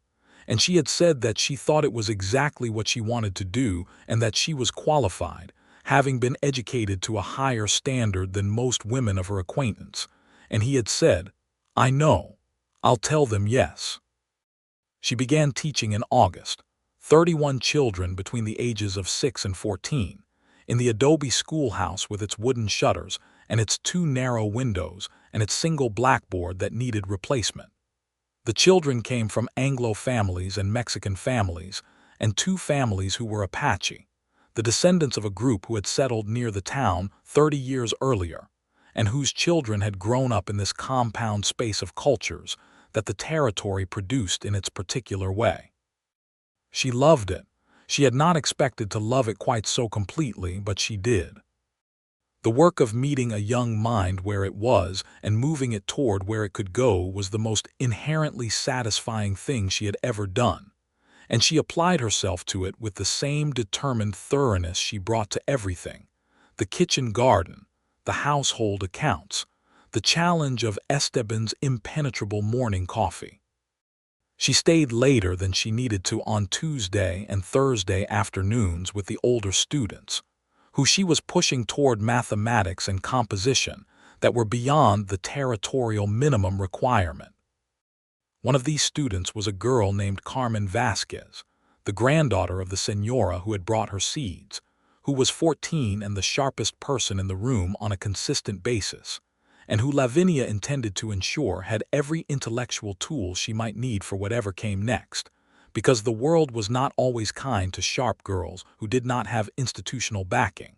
and she had said that she thought it was exactly what she wanted to do and that she was qualified, having been educated to a higher standard than most women of her acquaintance, and he had said, "I know. I'll tell them yes." She began teaching in August, 31 children between the ages of 6 and 14, in the adobe schoolhouse with its wooden shutters and its 2 narrow windows and its single blackboard that needed replacement. The children came from Anglo families and Mexican families, and 2 families who were Apache, the descendants of a group who had settled near the town 30 years earlier, and whose children had grown up in this compound space of cultures that the territory produced in its particular way. She loved it. She had not expected to love it quite so completely, but she did. The work of meeting a young mind where it was and moving it toward where it could go was the most inherently satisfying thing she had ever done, and she applied herself to it with the same determined thoroughness she brought to everything: the kitchen garden, the household accounts, the challenge of Esteban's impenetrable morning coffee. She stayed later than she needed to on Tuesday and Thursday afternoons with the older students, who she was pushing toward mathematics and composition that were beyond the territorial minimum requirement. One of these students was a girl named Carmen Vasquez, the granddaughter of the señora who had brought her seeds, who was 14 and the sharpest person in the room on a consistent basis, and who Lavinia intended to ensure had every intellectual tool she might need for whatever came next, because the world was not always kind to sharp girls who did not have institutional backing.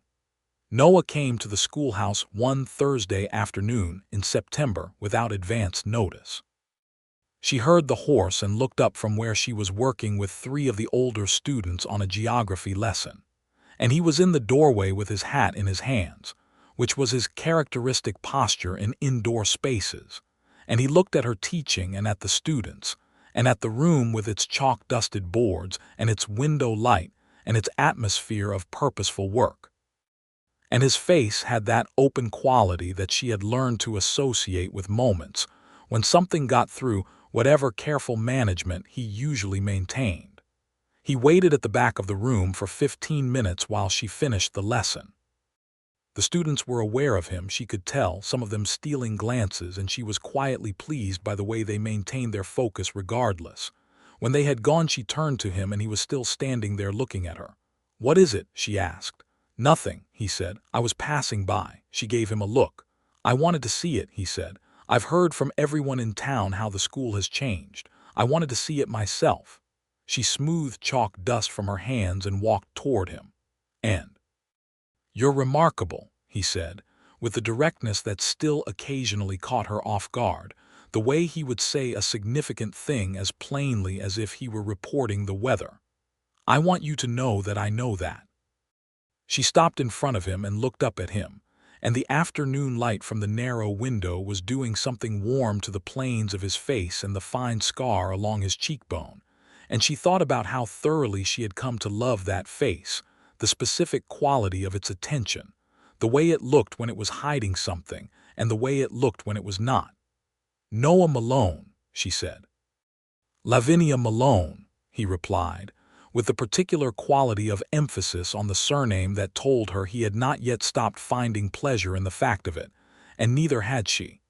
Noah came to the schoolhouse one Thursday afternoon in September without advance notice. She heard the horse and looked up from where she was working with 3 of the older students on a geography lesson, and he was in the doorway with his hat in his hands, which was his characteristic posture in indoor spaces, and he looked at her teaching and at the students, and at the room with its chalk-dusted boards and its window light and its atmosphere of purposeful work. And his face had that open quality that she had learned to associate with moments when something got through whatever careful management he usually maintained. He waited at the back of the room for 15 minutes while she finished the lesson. The students were aware of him, she could tell, some of them stealing glances, and she was quietly pleased by the way they maintained their focus regardless. When they had gone, she turned to him and he was still standing there looking at her. "What is it?" she asked. "Nothing," he said. "I was passing by." She gave him a look. "I wanted to see it," he said. "I've heard from everyone in town how the school has changed. I wanted to see it myself." She smoothed chalk dust from her hands and walked toward him. "And you're remarkable," he said, with the directness that still occasionally caught her off guard, the way he would say a significant thing as plainly as if he were reporting the weather. "I want you to know that I know that." She stopped in front of him and looked up at him, and the afternoon light from the narrow window was doing something warm to the planes of his face and the fine scar along his cheekbone, and she thought about how thoroughly she had come to love that face, the specific quality of its attention, the way it looked when it was hiding something, and the way it looked when it was not. "Noah Malone," she said. "Lavinia Malone," he replied, with the particular quality of emphasis on the surname that told her he had not yet stopped finding pleasure in the fact of it, and neither had she.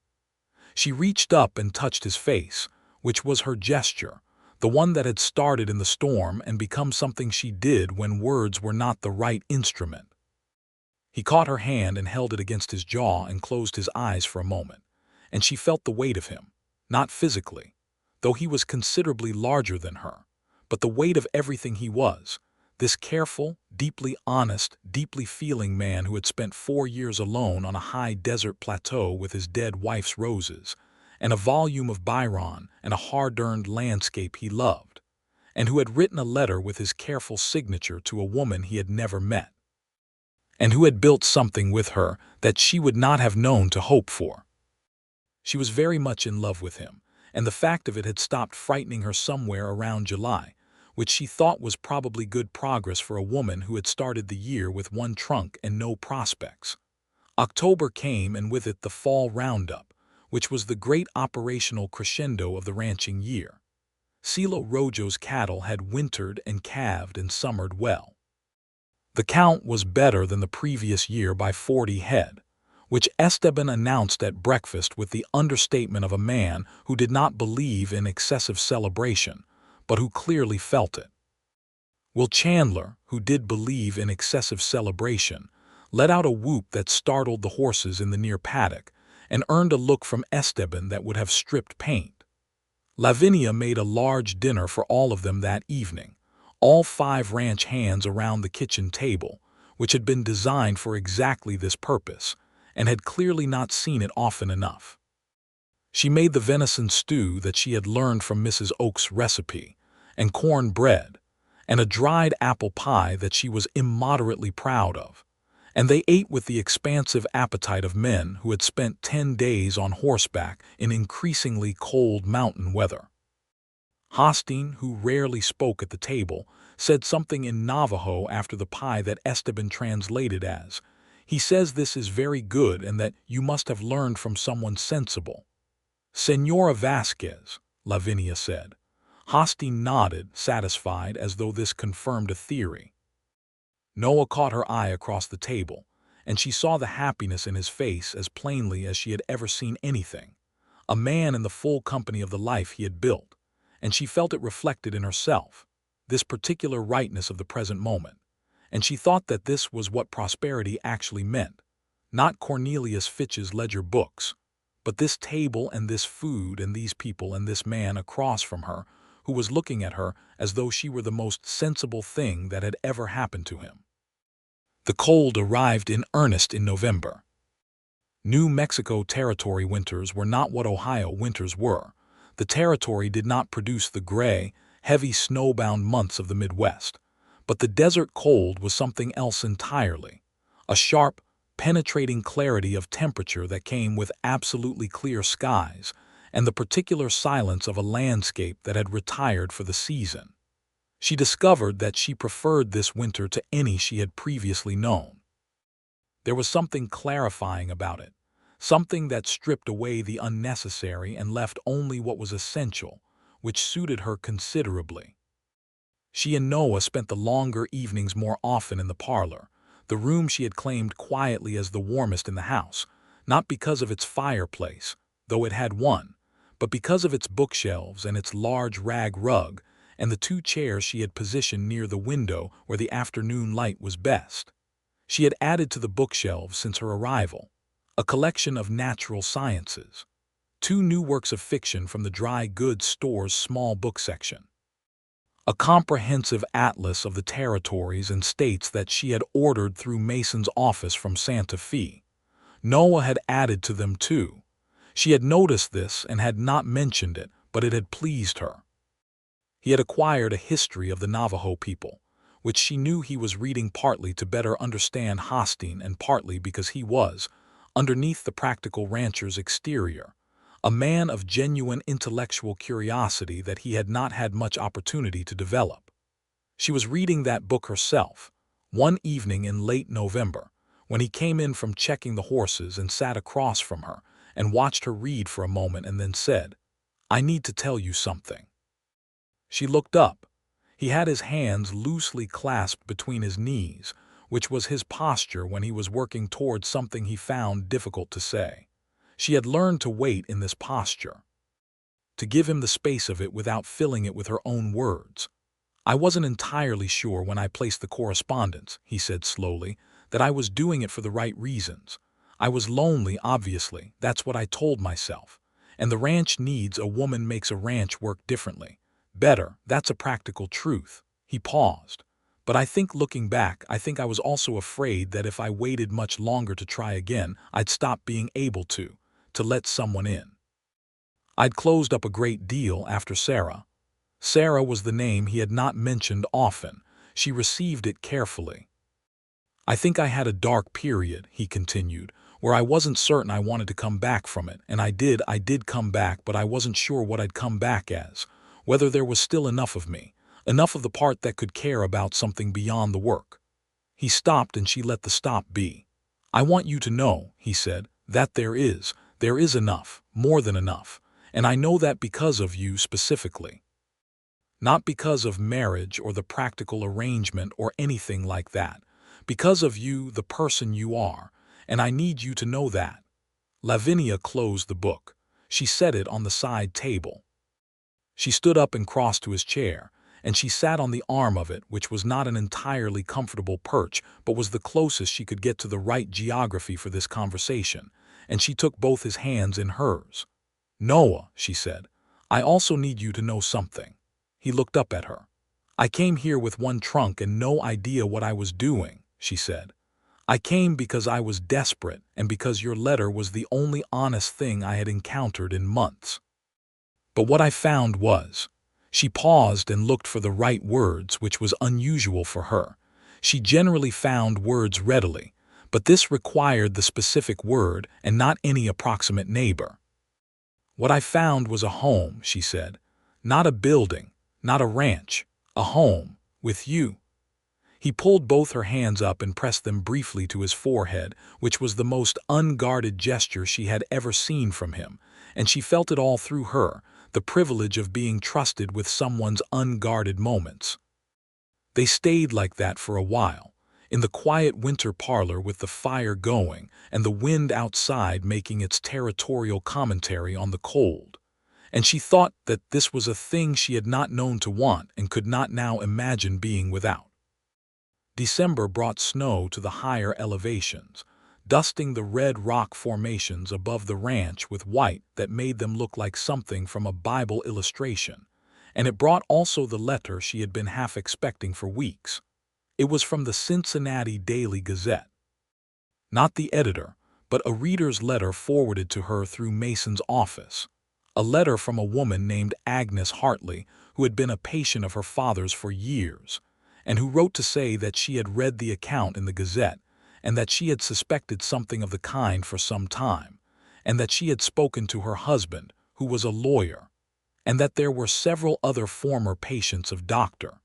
She reached up and touched his face, which was her gesture, the one that had started in the storm and become something she did when words were not the right instrument. He caught her hand and held it against his jaw and closed his eyes for a moment, and she felt the weight of him, not physically, though he was considerably larger than her, but the weight of everything he was, this careful, deeply honest, deeply feeling man who had spent 4 years alone on a high desert plateau with his dead wife's roses, and a volume of Byron and a hard-earned landscape he loved, and who had written a letter with his careful signature to a woman he had never met, and who had built something with her that she would not have known to hope for. She was very much in love with him, and the fact of it had stopped frightening her somewhere around July, which she thought was probably good progress for a woman who had started the year with one trunk and no prospects. October came, and with it the fall roundup, which was the great operational crescendo of the ranching year. Silo Rojo's cattle had wintered and calved and summered well. The count was better than the previous year by 40 head, which Esteban announced at breakfast with the understatement of a man who did not believe in excessive celebration, but who clearly felt it. Will Chandler, who did believe in excessive celebration, let out a whoop that startled the horses in the near paddock, and earned a look from Esteban that would have stripped paint. Lavinia made a large dinner for all of them that evening, all 5 ranch hands around the kitchen table, which had been designed for exactly this purpose, and had clearly not seen it often enough. She made the venison stew that she had learned from Mrs. Oak's recipe, and corn bread, and a dried apple pie that she was immoderately proud of. And they ate with the expansive appetite of men who had spent 10 days on horseback in increasingly cold mountain weather. Hosteen, who rarely spoke at the table, said something in Navajo after the pie that Esteban translated as, "He says this is very good and that you must have learned from someone sensible." "Señora Vasquez," Lavinia said. Hosteen nodded, satisfied, as though this confirmed a theory. Noah caught her eye across the table, and she saw the happiness in his face as plainly as she had ever seen anything. A man in the full company of the life he had built, and she felt it reflected in herself, this particular rightness of the present moment. And she thought that this was what prosperity actually meant, not Cornelius Fitch's ledger books, but this table and this food and these people and this man across from her who was looking at her as though she were the most sensible thing that had ever happened to him. The cold arrived in earnest in November. New Mexico Territory winters were not what Ohio winters were. The territory did not produce the gray, heavy snowbound months of the Midwest. But the desert cold was something else entirely. A sharp, penetrating clarity of temperature that came with absolutely clear skies and the particular silence of a landscape that had retired for the season. She discovered that she preferred this winter to any she had previously known. There was something clarifying about it, something that stripped away the unnecessary and left only what was essential, which suited her considerably. She and Noah spent the longer evenings more often in the parlor, the room she had claimed quietly as the warmest in the house, not because of its fireplace, though it had one, but because of its bookshelves and its large rag rug, and the 2 chairs she had positioned near the window where the afternoon light was best. She had added to the bookshelves since her arrival a collection of natural sciences, 2 new works of fiction from the dry goods store's small book section, a comprehensive atlas of the territories and states that she had ordered through Mason's office from Santa Fe. Noah had added to them too. She had noticed this and had not mentioned it, but it had pleased her. He had acquired a history of the Navajo people, which she knew he was reading partly to better understand Hosteen and partly because he was, underneath the practical rancher's exterior, a man of genuine intellectual curiosity that he had not had much opportunity to develop. She was reading that book herself, one evening in late November, when he came in from checking the horses and sat across from her and watched her read for a moment and then said, "I need to tell you something." She looked up. He had his hands loosely clasped between his knees, which was his posture when he was working towards something he found difficult to say. She had learned to wait in this posture, to give him the space of it without filling it with her own words. "I wasn't entirely sure when I placed the correspondence," he said slowly, "that I was doing it for the right reasons. I was lonely, obviously, that's what I told myself. And the ranch needs a woman makes a ranch work differently. Better, that's a practical truth." He paused. "But I think looking back, I think I was also afraid that if I waited much longer to try again, I'd stop being able to let someone in. I'd closed up a great deal after Sarah." Sarah was the name he had not mentioned often. She received it carefully. "I think I had a dark period," he continued, "where I wasn't certain I wanted to come back from it, and I did come back, but I wasn't sure what I'd come back as, whether there was still enough of me, enough of the part that could care about something beyond the work." He stopped and she let the stop be. "I want you to know," he said, "that there is enough, more than enough, and I know that because of you specifically. Not because of marriage or the practical arrangement or anything like that, because of you, the person you are, and I need you to know that." Lavinia closed the book. She set it on the side table. She stood up and crossed to his chair, and she sat on the arm of it, which was not an entirely comfortable perch, but was the closest she could get to the right geography for this conversation, and she took both his hands in hers. "Noah," she said, "I also need you to know something." He looked up at her. "I came here with one trunk and no idea what I was doing," she said. "I came because I was desperate and because your letter was the only honest thing I had encountered in months. But what I found was—" She paused and looked for the right words, which was unusual for her. She generally found words readily, but this required the specific word and not any approximate neighbor. "What I found was a home," she said. "Not a building, not a ranch, a home, with you." He pulled both her hands up and pressed them briefly to his forehead, which was the most unguarded gesture she had ever seen from him, and she felt it all through her, the privilege of being trusted with someone's unguarded moments. They stayed like that for a while, in the quiet winter parlor with the fire going and the wind outside making its territorial commentary on the cold. And she thought that this was a thing she had not known to want and could not now imagine being without. December brought snow to the higher elevations, dusting the red rock formations above the ranch with white that made them look like something from a Bible illustration, and it brought also the letter she had been half expecting for weeks. It was from the Cincinnati Daily Gazette. Not the editor, but a reader's letter forwarded to her through Mason's office. A letter from a woman named Agnes Hartley, who had been a patient of her father's for years, and who wrote to say that she had read the account in the Gazette, and that she had suspected something of the kind for some time, and that she had spoken to her husband, who was a lawyer, and that there were several other former patients of Dr.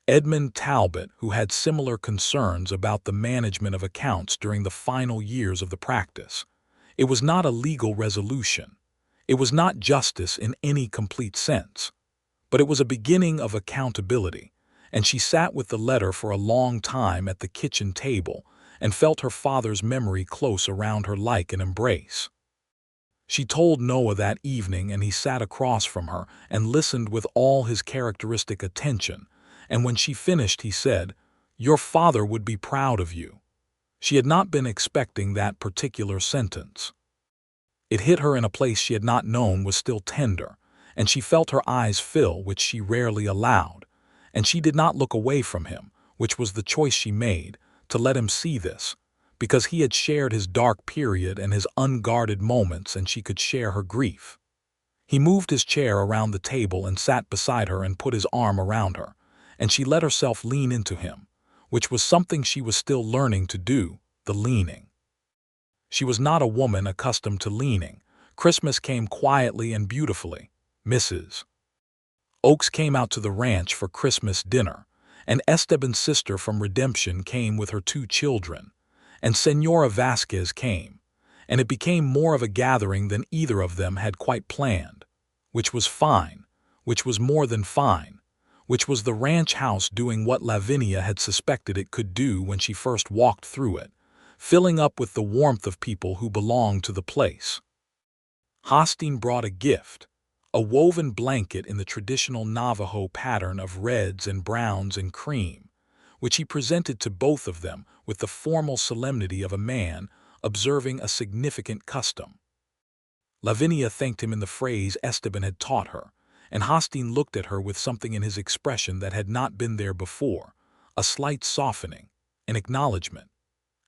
Edmund Talbot who had similar concerns about the management of accounts during the final years of the practice. It was not a legal resolution. It was not justice in any complete sense. But it was a beginning of accountability, and she sat with the letter for a long time at the kitchen table and felt her father's memory close around her like an embrace. She told Noah that evening, and he sat across from her and listened with all his characteristic attention, and when she finished he said, "Your father would be proud of you." She had not been expecting that particular sentence. It hit her in a place she had not known was still tender, and she felt her eyes fill, which she rarely allowed, and she did not look away from him, which was the choice she made, to let him see this, because he had shared his dark period and his unguarded moments, and she could share her grief. He moved his chair around the table and sat beside her and put his arm around her, and she let herself lean into him, which was something she was still learning to do, the leaning. She was not a woman accustomed to leaning. Christmas came quietly and beautifully. Mrs. Oakes came out to the ranch for Christmas dinner, and Esteban's sister from Redemption came with her 2 children, and Senora Vasquez came, and it became more of a gathering than either of them had quite planned, which was fine, which was more than fine, which was the ranch house doing what Lavinia had suspected it could do when she first walked through it, filling up with the warmth of people who belonged to the place. Hosteen brought a gift, a woven blanket in the traditional Navajo pattern of reds and browns and cream, which he presented to both of them with the formal solemnity of a man observing a significant custom. Lavinia thanked him in the phrase Esteban had taught her, and Hosteen looked at her with something in his expression that had not been there before, a slight softening, an acknowledgement.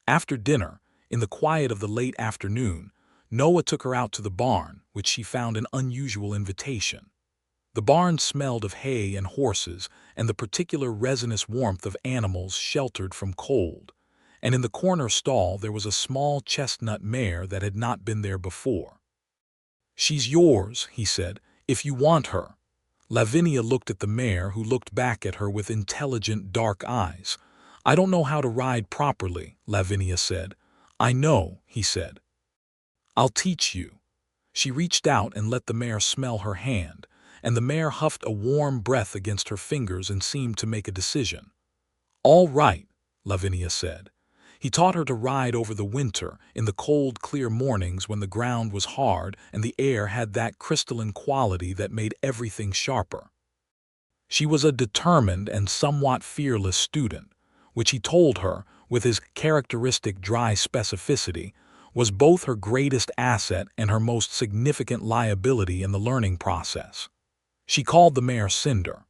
After dinner, in the quiet of the late afternoon, Noah took her out to the barn, which she found an unusual invitation. The barn smelled of hay and horses and the particular resinous warmth of animals sheltered from cold, and in the corner stall there was a small chestnut mare that had not been there before. "She's yours," he said, "if you want her." Lavinia looked at the mare, who looked back at her with intelligent dark eyes. "I don't know how to ride properly," Lavinia said. "I know," he said. "I'll teach you." She reached out and let the mare smell her hand, and the mare huffed a warm breath against her fingers and seemed to make a decision. "All right," Lavinia said. He taught her to ride over the winter, in the cold, clear mornings when the ground was hard and the air had that crystalline quality that made everything sharper. She was a determined and somewhat fearless student, which he told her, with his characteristic dry specificity, was both her greatest asset and her most significant liability in the learning process. She called the mare Cinder.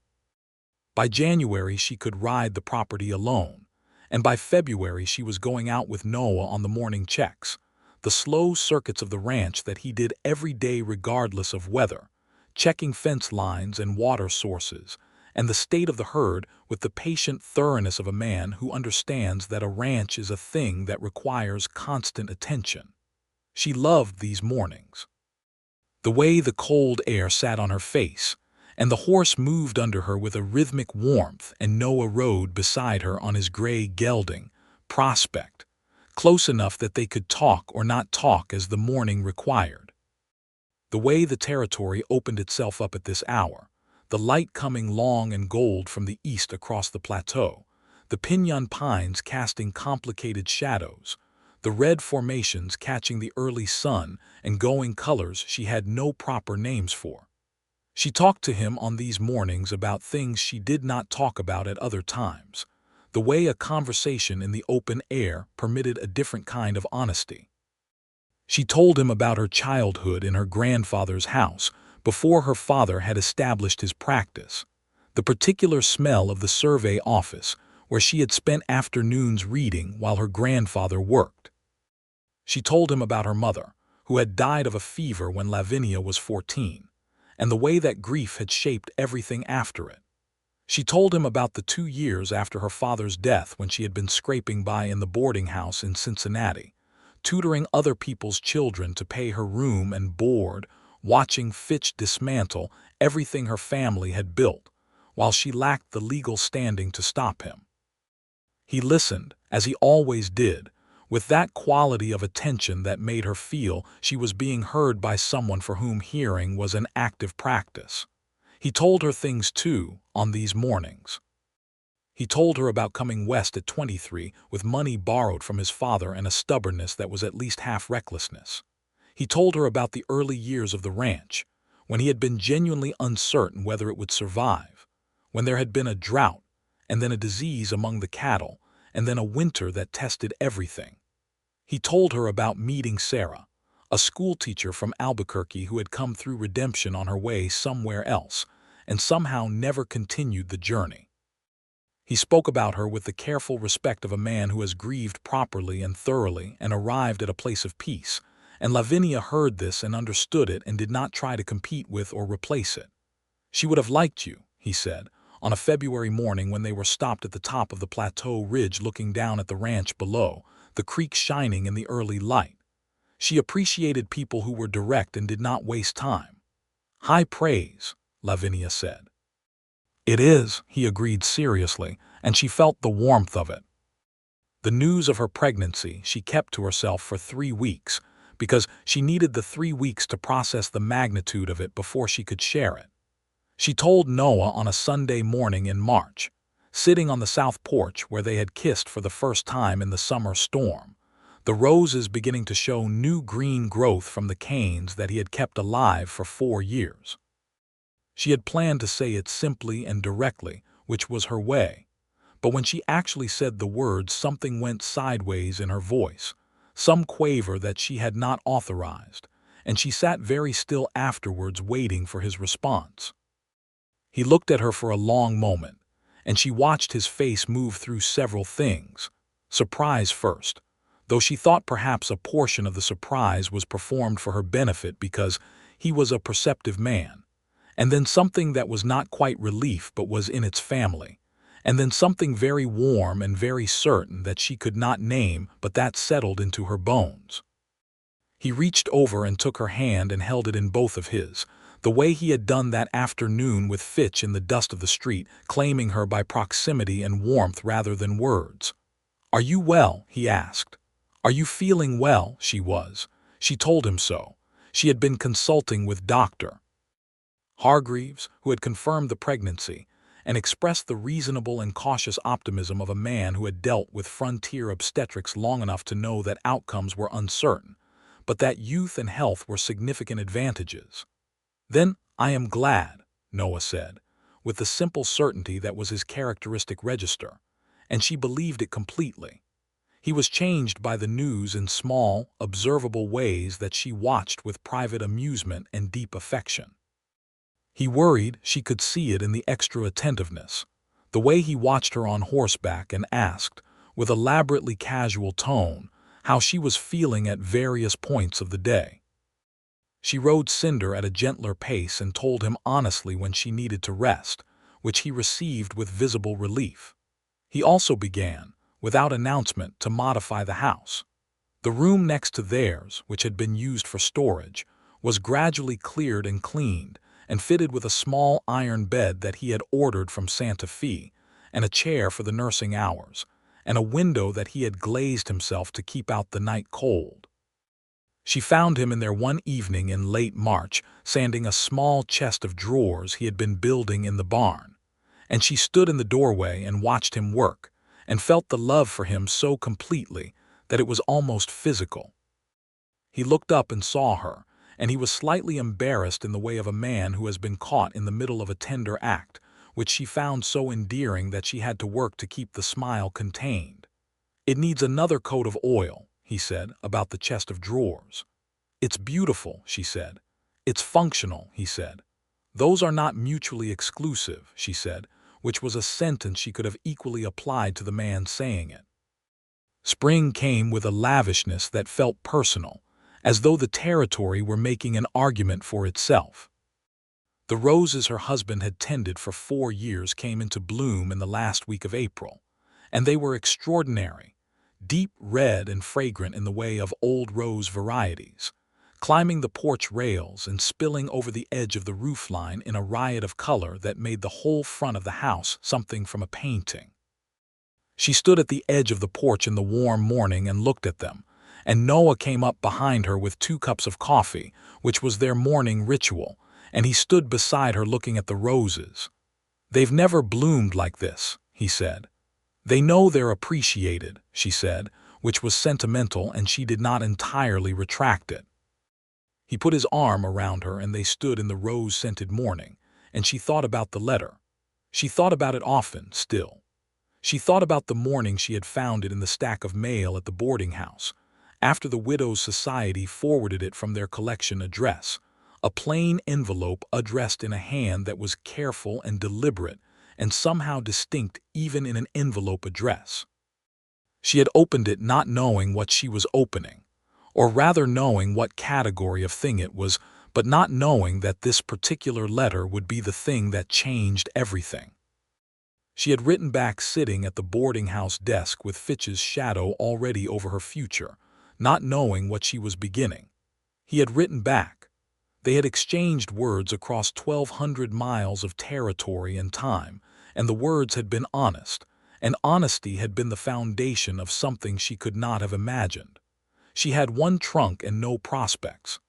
By January she could ride the property alone, and by February she was going out with Noah on the morning checks, the slow circuits of the ranch that he did every day regardless of weather, checking fence lines and water sources, and the state of the herd with the patient thoroughness of a man who understands that a ranch is a thing that requires constant attention. She loved these mornings. The way the cold air sat on her face, and the horse moved under her with a rhythmic warmth, and Noah rode beside her on his gray gelding, Prospect, close enough that they could talk or not talk as the morning required. The way the territory opened itself up at this hour, the light coming long and gold from the east across the plateau, the piñon pines casting complicated shadows, the red formations catching the early sun and going colors she had no proper names for. She talked to him on these mornings about things she did not talk about at other times, the way a conversation in the open air permitted a different kind of honesty. She told him about her childhood in her grandfather's house before her father had established his practice, the particular smell of the survey office where she had spent afternoons reading while her grandfather worked. She told him about her mother, who had died of a fever when Lavinia was 14, and the way that grief had shaped everything after it. She told him about the 2 years after her father's death when she had been scraping by in the boarding house in Cincinnati, tutoring other people's children to pay her room and board, watching Fitch dismantle everything her family had built, while she lacked the legal standing to stop him. He listened, as he always did, with that quality of attention that made her feel she was being heard by someone for whom hearing was an active practice. He told her things, too, on these mornings. He told her about coming west at 23 with money borrowed from his father and a stubbornness that was at least half recklessness. He told her about the early years of the ranch, when he had been genuinely uncertain whether it would survive, when there had been a drought, and then a disease among the cattle, and then a winter that tested everything. He told her about meeting Sarah, a schoolteacher from Albuquerque who had come through redemption on her way somewhere else, and somehow never continued the journey. He spoke about her with the careful respect of a man who has grieved properly and thoroughly and arrived at a place of peace, and Lavinia heard this and understood it and did not try to compete with or replace it. She would have liked you, he said, on a February morning when they were stopped at the top of the plateau ridge looking down at the ranch below, the creek shining in the early light. She appreciated people who were direct and did not waste time. High praise, Lavinia said. It is, he agreed seriously, and she felt the warmth of it. The news of her pregnancy she kept to herself for 3 weeks, because she needed the 3 weeks to process the magnitude of it before she could share it. She told Noah on a Sunday morning in March, sitting on the south porch where they had kissed for the first time in the summer storm, the roses beginning to show new green growth from the canes that he had kept alive for 4 years. She had planned to say it simply and directly, which was her way, but when she actually said the words, something went sideways in her voice, some quaver that she had not authorized, and she sat very still afterwards waiting for his response. He looked at her for a long moment, and she watched his face move through several things. Surprise first, though she thought perhaps a portion of the surprise was performed for her benefit because he was a perceptive man, and then something that was not quite relief but was in its family, and then something very warm and very certain that she could not name but that settled into her bones. He reached over and took her hand and held it in both of his, the way he had done that afternoon with Fitch in the dust of the street, claiming her by proximity and warmth rather than words. "Are you well?" he asked. "Are you feeling well?" She was. She told him so. She had been consulting with Dr. Hargreaves, who had confirmed the pregnancy, and expressed the reasonable and cautious optimism of a man who had dealt with frontier obstetrics long enough to know that outcomes were uncertain, but that youth and health were significant advantages. "Then I am glad," Noah said, with the simple certainty that was his characteristic register, and she believed it completely. He was changed by the news in small, observable ways that she watched with private amusement and deep affection. He worried she could see it in the extra attentiveness, the way he watched her on horseback and asked, with elaborately casual tone, how she was feeling at various points of the day. She rode Cinder at a gentler pace and told him honestly when she needed to rest, which he received with visible relief. He also began, without announcement, to modify the house. The room next to theirs, which had been used for storage, was gradually cleared and cleaned, and fitted with a small iron bed that he had ordered from Santa Fe, and a chair for the nursing hours, and a window that he had glazed himself to keep out the night cold. She found him in there one evening in late March, sanding a small chest of drawers he had been building in the barn, and she stood in the doorway and watched him work, and felt the love for him so completely that it was almost physical. He looked up and saw her, and he was slightly embarrassed in the way of a man who has been caught in the middle of a tender act, which she found so endearing that she had to work to keep the smile contained. "It needs another coat of oil," he said, about the chest of drawers. "It's beautiful," she said. "It's functional," he said. "Those are not mutually exclusive," she said, which was a sentence she could have equally applied to the man saying it. Spring came with a lavishness that felt personal, as though the territory were making an argument for itself. The roses her husband had tended for 4 years came into bloom in the last week of April, and they were extraordinary, deep red and fragrant in the way of old rose varieties, climbing the porch rails and spilling over the edge of the roofline in a riot of color that made the whole front of the house something from a painting. She stood at the edge of the porch in the warm morning and looked at them, and Noah came up behind her with 2 cups of coffee, which was their morning ritual, and he stood beside her looking at the roses. "They've never bloomed like this," he said. "They know they're appreciated," she said, which was sentimental, and she did not entirely retract it. He put his arm around her and they stood in the rose-scented morning, and she thought about the letter. She thought about it often, still. She thought about the morning she had found it in the stack of mail at the boarding house, after the Widows' Society forwarded it from their collection address, a plain envelope addressed in a hand that was careful and deliberate and somehow distinct even in an envelope address. She had opened it not knowing what she was opening, or rather knowing what category of thing it was, but not knowing that this particular letter would be the thing that changed everything. She had written back sitting at the boarding house desk with Fitch's shadow already over her future, not knowing what she was beginning. He had written back. They had exchanged words across 1,200 miles of territory and time, and the words had been honest, and honesty had been the foundation of something she could not have imagined. She had 1 trunk and no prospects.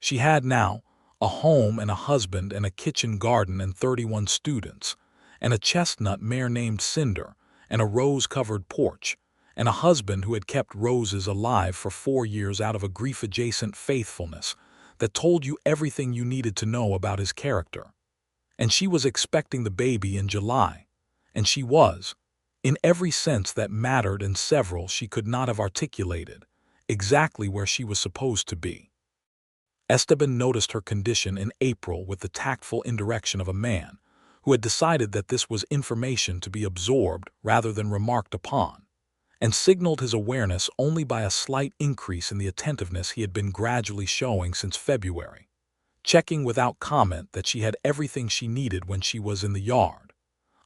She had now a home and a husband and a kitchen garden and 31 students, and a chestnut mare named Cinder, and a rose-covered porch, and a husband who had kept roses alive for 4 years out of a grief-adjacent faithfulness that told you everything you needed to know about his character. And she was expecting the baby in July, and she was, in every sense that mattered and several she could not have articulated, exactly where she was supposed to be. Esteban noticed her condition in April with the tactful indirection of a man who had decided that this was information to be absorbed rather than remarked upon, and signaled his awareness only by a slight increase in the attentiveness he had been gradually showing since February, checking without comment that she had everything she needed when she was in the yard,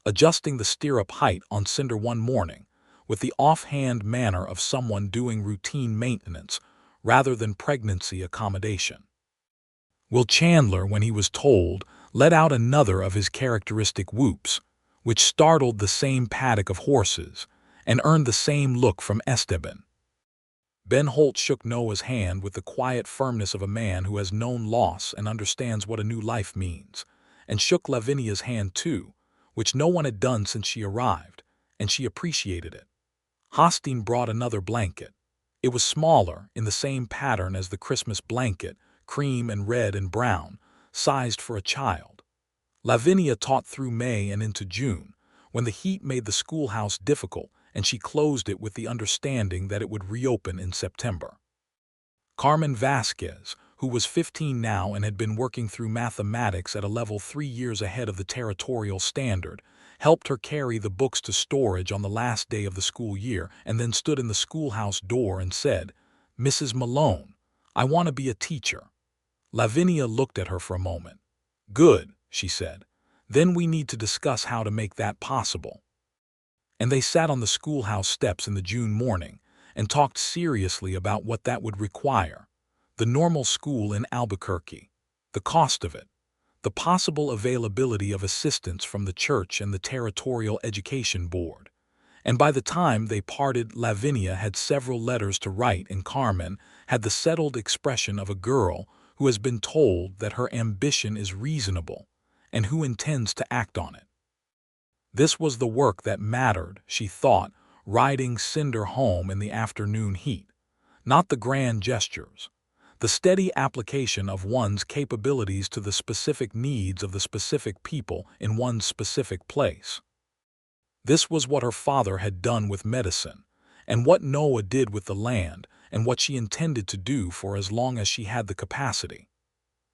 adjusting the stirrup height on Cinder one morning with the offhand manner of someone doing routine maintenance rather than pregnancy accommodation. Will Chandler, when he was told, let out another of his characteristic whoops, which startled the same paddock of horses and earned the same look from Esteban. Ben Holt shook Noah's hand with the quiet firmness of a man who has known loss and understands what a new life means, and shook Lavinia's hand too, which no one had done since she arrived, and she appreciated it. Hosteen brought another blanket. It was smaller, in the same pattern as the Christmas blanket, cream and red and brown, sized for a child. Lavinia taught through May and into June, when the heat made the schoolhouse difficult, and she closed it with the understanding that it would reopen in September. Carmen Vasquez, who was 15 now and had been working through mathematics at a level 3 years ahead of the territorial standard, helped her carry the books to storage on the last day of the school year and then stood in the schoolhouse door and said, "Mrs. Malone, I want to be a teacher." Lavinia looked at her for a moment. "Good," she said. "Then we need to discuss how to make that possible." And they sat on the schoolhouse steps in the June morning and talked seriously about what that would require: the normal school in Albuquerque, the cost of it, the possible availability of assistance from the church and the Territorial Education Board. And by the time they parted, Lavinia had several letters to write, and Carmen had the settled expression of a girl who has been told that her ambition is reasonable and who intends to act on it. This was the work that mattered, she thought, riding Cinder home in the afternoon heat. Not the grand gestures. The steady application of one's capabilities to the specific needs of the specific people in one's specific place. This was what her father had done with medicine, and what Noah did with the land, and what she intended to do for as long as she had the capacity.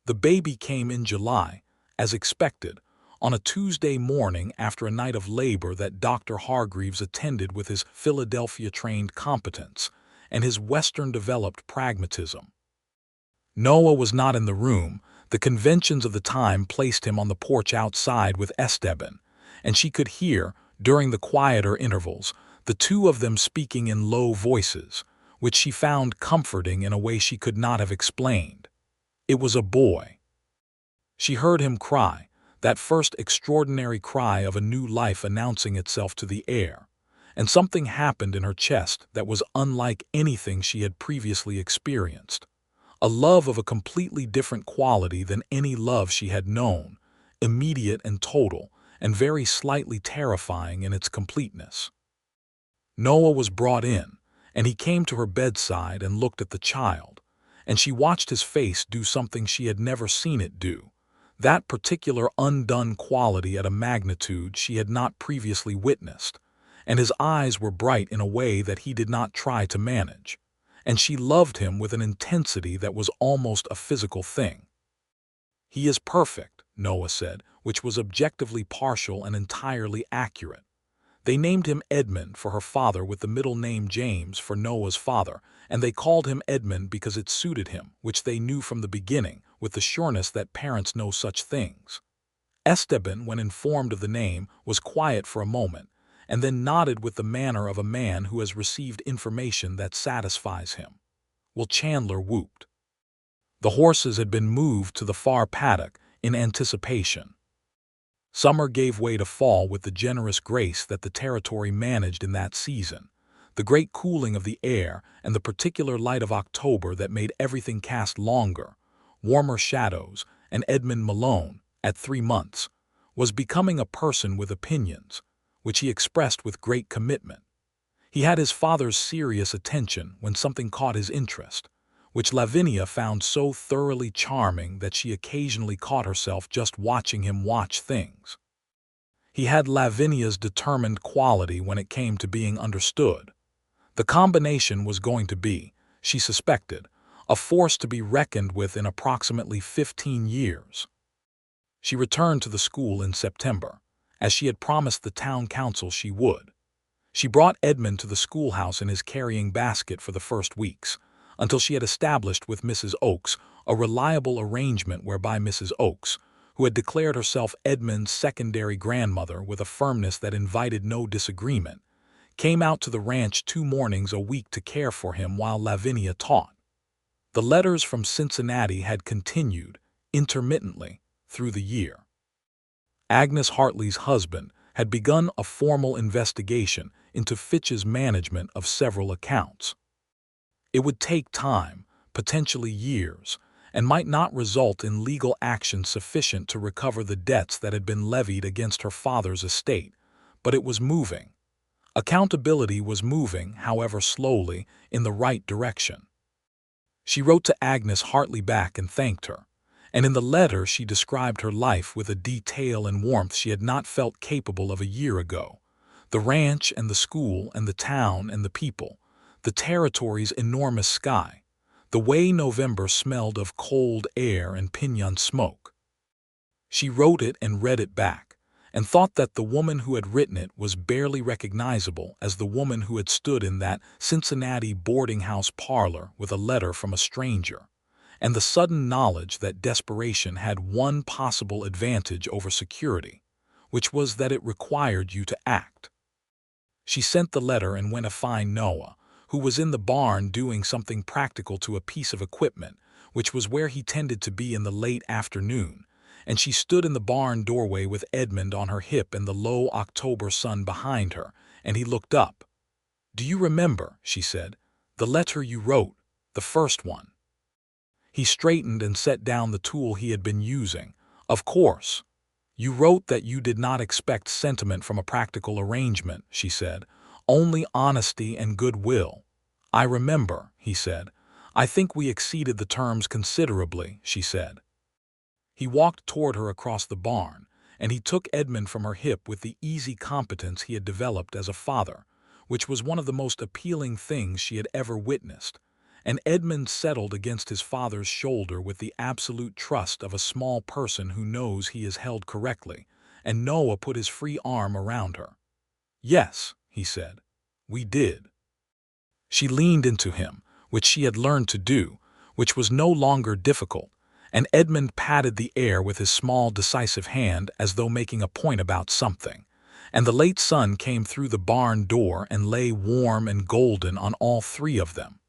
The baby came in July, as expected, on a Tuesday morning after a night of labor that Dr. Hargreaves attended with his Philadelphia-trained competence and his Western-developed pragmatism. Noah was not in the room. The conventions of the time placed him on the porch outside with Esteban, and she could hear, during the quieter intervals, the two of them speaking in low voices, which she found comforting in a way she could not have explained. It was a boy. She heard him cry, that first extraordinary cry of a new life announcing itself to the air, and something happened in her chest that was unlike anything she had previously experienced. A love of a completely different quality than any love she had known, immediate and total, and very slightly terrifying in its completeness. Noah was brought in, and he came to her bedside and looked at the child, and she watched his face do something she had never seen it do, that particular undone quality at a magnitude she had not previously witnessed, and his eyes were bright in a way that he did not try to manage, and she loved him with an intensity that was almost a physical thing. "He is perfect," Noah said, which was objectively partial and entirely accurate. They named him Edmund for her father, with the middle name James for Noah's father, and they called him Edmund because it suited him, which they knew from the beginning, with the sureness that parents know such things. Esteban, when informed of the name, was quiet for a moment, and then nodded with the manner of a man who has received information that satisfies him. Well, Chandler whooped. The horses had been moved to the far paddock in anticipation. Summer gave way to fall with the generous grace that the territory managed in that season, the great cooling of the air and the particular light of October that made everything cast longer, warmer shadows, and Edmund Malone, at 3 months, was becoming a person with opinions, which he expressed with great commitment. He had his father's serious attention when something caught his interest, which Lavinia found so thoroughly charming that she occasionally caught herself just watching him watch things. He had Lavinia's determined quality when it came to being understood. The combination was going to be, she suspected, a force to be reckoned with in approximately 15 years. She returned to the school in September, as she had promised the town council she would. She brought Edmund to the schoolhouse in his carrying basket for the first weeks, until she had established with Mrs. Oakes a reliable arrangement whereby Mrs. Oakes, who had declared herself Edmund's secondary grandmother with a firmness that invited no disagreement, came out to the ranch 2 mornings a week to care for him while Lavinia taught. The letters from Cincinnati had continued, intermittently, through the year. Agnes Hartley's husband had begun a formal investigation into Fitch's management of several accounts. It would take time, potentially years, and might not result in legal action sufficient to recover the debts that had been levied against her father's estate, but it was moving. Accountability was moving, however slowly, in the right direction. She wrote to Agnes Hartley back and thanked her, and in the letter she described her life with a detail and warmth she had not felt capable of a year ago. The ranch and the school and the town and the people, the territory's enormous sky, the way November smelled of cold air and piñon smoke. She wrote it and read it back, and thought that the woman who had written it was barely recognizable as the woman who had stood in that Cincinnati boarding-house parlor with a letter from a stranger, and the sudden knowledge that desperation had one possible advantage over security, which was that it required you to act. She sent the letter and went to find Noah, who was in the barn doing something practical to a piece of equipment, which was where he tended to be in the late afternoon, and she stood in the barn doorway with Edmund on her hip and the low October sun behind her, and he looked up. "Do you remember," she said, "the letter you wrote, the first one?" He straightened and set down the tool he had been using. "Of course. You wrote that you did not expect sentiment from a practical arrangement," she said, "only honesty and goodwill." "I remember," he said. "I think we exceeded the terms considerably," she said. He walked toward her across the barn, and he took Edmund from her hip with the easy competence he had developed as a father, which was one of the most appealing things she had ever witnessed. And Edmund settled against his father's shoulder with the absolute trust of a small person who knows he is held correctly, and Noah put his free arm around her. "Yes," he said, "we did." She leaned into him, which she had learned to do, which was no longer difficult, and Edmund patted the air with his small, decisive hand as though making a point about something. And the late sun came through the barn door and lay warm and golden on all three of them.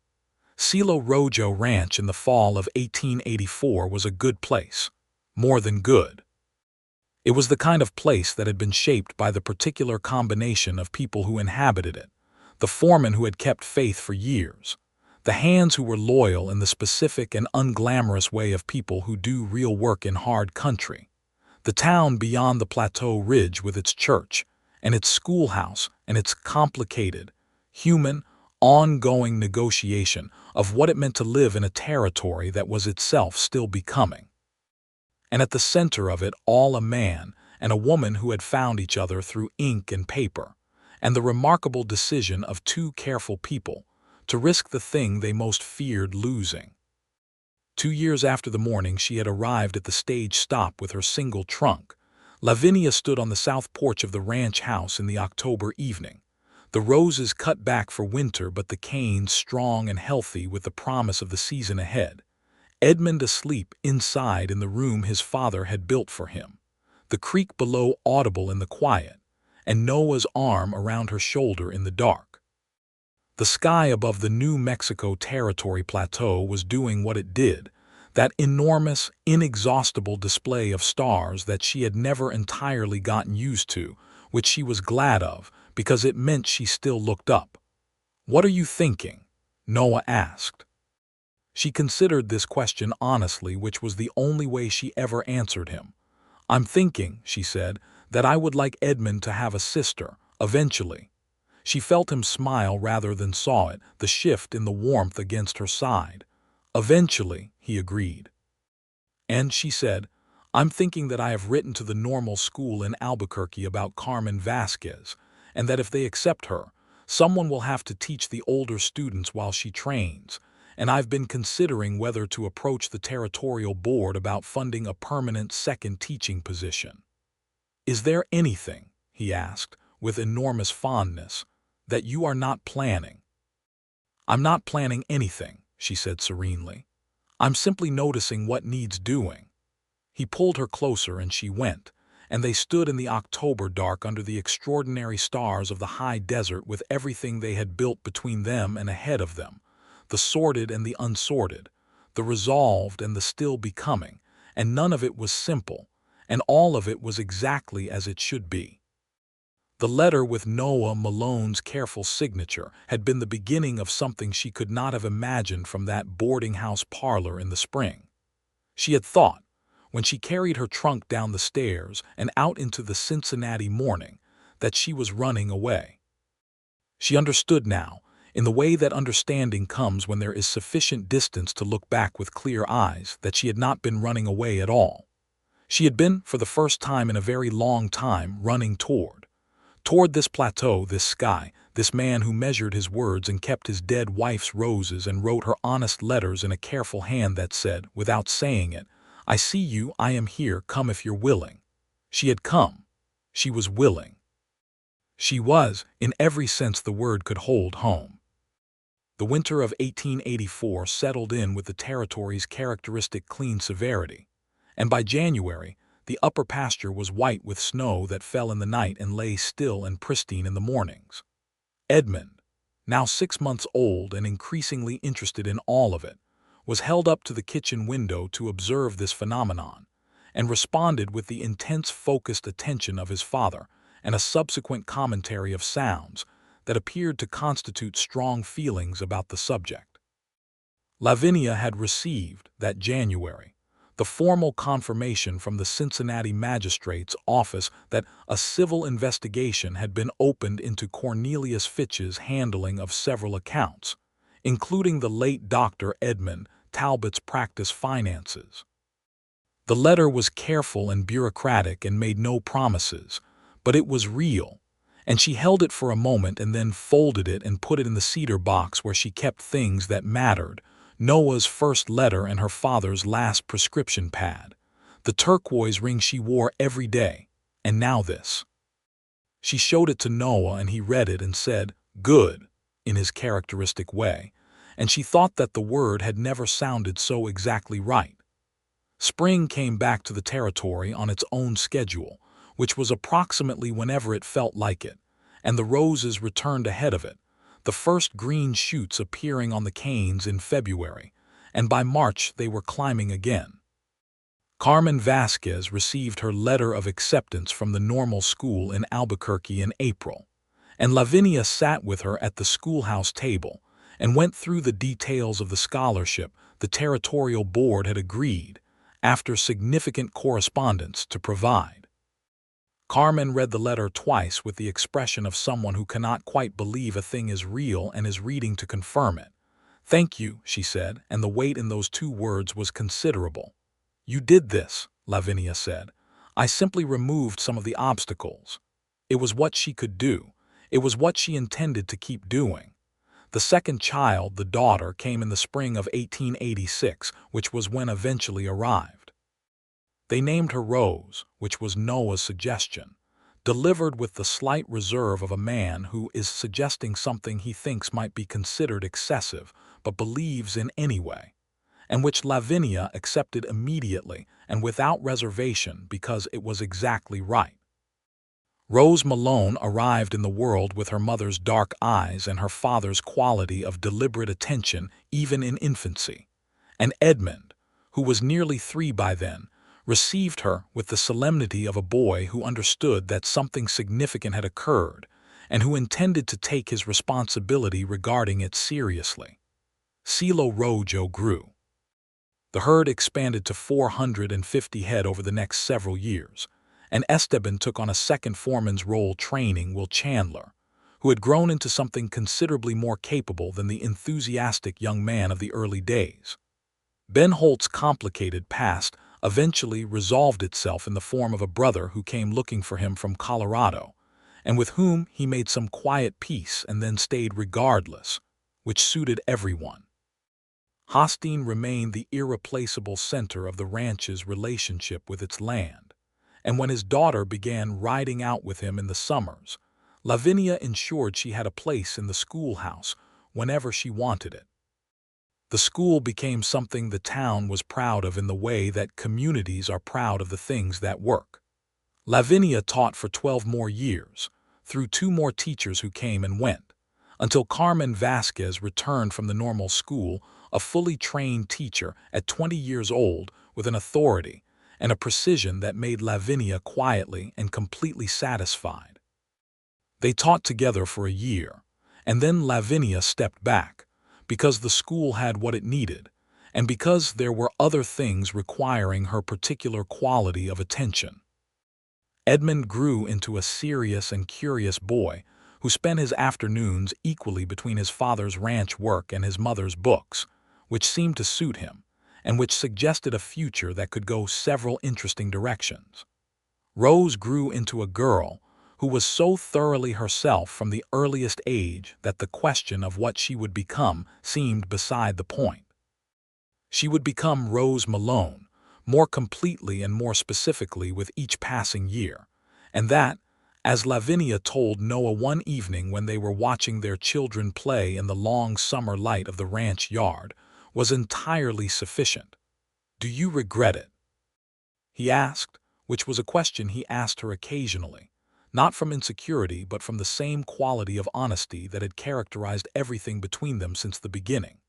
Silo Rojo Ranch in the fall of 1884 was a good place. More than good. It was the kind of place that had been shaped by the particular combination of people who inhabited it, the foreman who had kept faith for years, the hands who were loyal in the specific and unglamorous way of people who do real work in hard country, the town beyond the plateau ridge with its church, and its schoolhouse, and its complicated, human, ongoing negotiation of what it meant to live in a territory that was itself still becoming. And at the center of it all a man and a woman who had found each other through ink and paper, and the remarkable decision of two careful people to risk the thing they most feared losing. 2 years after the morning she had arrived at the stage stop with her single trunk, Lavinia stood on the south porch of the ranch house in the October evening, the roses cut back for winter but the canes strong and healthy with the promise of the season ahead, Edmund asleep inside in the room his father had built for him, the creek below audible in the quiet, and Noah's arm around her shoulder in the dark. The sky above the New Mexico Territory Plateau was doing what it did, that enormous, inexhaustible display of stars that she had never entirely gotten used to, which she was glad of, because it meant she still looked up. "What are you thinking?" Noah asked. She considered this question honestly, which was the only way she ever answered him. "I'm thinking," she said, "that I would like Edmund to have a sister, eventually." She felt him smile rather than saw it, the shift in the warmth against her side. "Eventually," he agreed. "And," she said, "I'm thinking that I have written to the normal school in Albuquerque about Carmen Vasquez, and that if they accept her, someone will have to teach the older students while she trains, and I've been considering whether to approach the territorial board about funding a permanent second teaching position." "Is there anything," he asked, with enormous fondness, "that you are not planning?" "I'm not planning anything," she said serenely. "I'm simply noticing what needs doing." He pulled her closer and she went, and they stood in the October dark under the extraordinary stars of the high desert with everything they had built between them and ahead of them, the sordid and the unsorted, the resolved and the still becoming, and none of it was simple, and all of it was exactly as it should be. The letter with Noah Malone's careful signature had been the beginning of something she could not have imagined from that boarding house parlor in the spring. She had thought, when she carried her trunk down the stairs and out into the Cincinnati morning, that she was running away. She understood now, in the way that understanding comes when there is sufficient distance to look back with clear eyes, that she had not been running away at all. She had been, for the first time in a very long time, running toward this plateau, this sky, this man who measured his words and kept his dead wife's roses and wrote her honest letters in a careful hand that said, without saying it, "I see you, I am here, come if you're willing." She had come. She was willing. She was, in every sense the word could hold, home. The winter of 1884 settled in with the territory's characteristic clean severity, and by January, the upper pasture was white with snow that fell in the night and lay still and pristine in the mornings. Edmund, now 6 months old and increasingly interested in all of it, was held up to the kitchen window to observe this phenomenon, and responded with the intense focused attention of his father and a subsequent commentary of sounds that appeared to constitute strong feelings about the subject. Lavinia had received, that January, the formal confirmation from the Cincinnati magistrate's office that a civil investigation had been opened into Cornelius Fitch's handling of several accounts, including the late Dr. Edmund Talbot's practice finances. The letter was careful and bureaucratic and made no promises, but it was real, and she held it for a moment and then folded it and put it in the cedar box where she kept things that mattered: Noah's first letter and her father's last prescription pad, the turquoise ring she wore every day, and now this. She showed it to Noah and he read it and said, "Good," in his characteristic way, and she thought that the word had never sounded so exactly right. Spring came back to the territory on its own schedule, which was approximately whenever it felt like it, and the roses returned ahead of it, the first green shoots appearing on the canes in February, and by March they were climbing again. Carmen Vasquez received her letter of acceptance from the normal school in Albuquerque in April, and Lavinia sat with her at the schoolhouse table and went through the details of the scholarship the territorial board had agreed, after significant correspondence, to provide. Carmen read the letter twice with the expression of someone who cannot quite believe a thing is real and is reading to confirm it. "Thank you," she said, and the weight in those 2 words was considerable. "You did this," Lavinia said. "I simply removed some of the obstacles." It was what she could do. It was what she intended to keep doing. The second child, the daughter, came in the spring of 1886, which was when eventually arrived. They named her Rose, which was Noah's suggestion, delivered with the slight reserve of a man who is suggesting something he thinks might be considered excessive but believes in anyway, and which Lavinia accepted immediately and without reservation because it was exactly right. Rose Malone arrived in the world with her mother's dark eyes and her father's quality of deliberate attention even in infancy, and Edmund, who was nearly 3 by then, received her with the solemnity of a boy who understood that something significant had occurred and who intended to take his responsibility regarding it seriously. Silo Rojo grew. The herd expanded to 450 head over the next several years, and Esteban took on a second foreman's role training Will Chandler, who had grown into something considerably more capable than the enthusiastic young man of the early days. Ben Holt's complicated past eventually resolved itself in the form of a brother who came looking for him from Colorado, and with whom he made some quiet peace and then stayed regardless, which suited everyone. Hostine remained the irreplaceable center of the ranch's relationship with its land, and when his daughter began riding out with him in the summers, Lavinia ensured she had a place in the schoolhouse whenever she wanted it. The school became something the town was proud of in the way that communities are proud of the things that work. Lavinia taught for 12 more years, through 2 more teachers who came and went, until Carmen Vasquez returned from the normal school, a fully trained teacher at 20 years old with an authority and a precision that made Lavinia quietly and completely satisfied. They taught together for a year, and then Lavinia stepped back, because the school had what it needed, and because there were other things requiring her particular quality of attention. Edmund grew into a serious and curious boy who spent his afternoons equally between his father's ranch work and his mother's books, which seemed to suit him, and which suggested a future that could go several interesting directions. Rose grew into a girl who was so thoroughly herself from the earliest age that the question of what she would become seemed beside the point. She would become Rose Malone, more completely and more specifically with each passing year, and that, as Lavinia told Noah one evening when they were watching their children play in the long summer light of the ranch yard, was entirely sufficient. "Do you regret it?" he asked, which was a question he asked her occasionally, not from insecurity but from the same quality of honesty that had characterized everything between them since the beginning.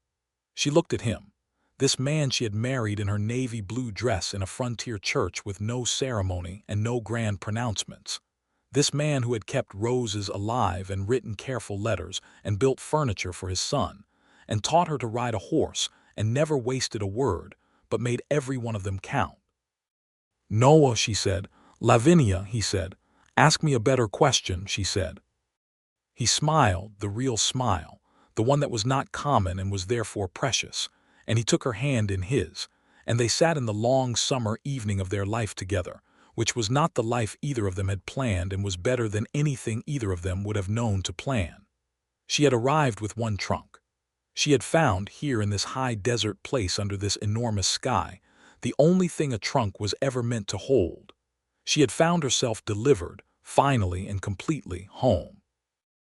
She looked at him, this man she had married in her navy blue dress in a frontier church with no ceremony and no grand pronouncements. This man who had kept roses alive and written careful letters and built furniture for his son, and taught her to ride a horse and never wasted a word, but made every one of them count. "Noah," she said. "Lavinia," he said. "Ask me a better question," she said. He smiled, the real smile, the one that was not common and was therefore precious, and he took her hand in his, and they sat in the long summer evening of their life together, which was not the life either of them had planned and was better than anything either of them would have known to plan. She had arrived with one trunk. She had found, here in this high desert place under this enormous sky, the only thing a trunk was ever meant to hold. She had found herself delivered, finally and completely, home.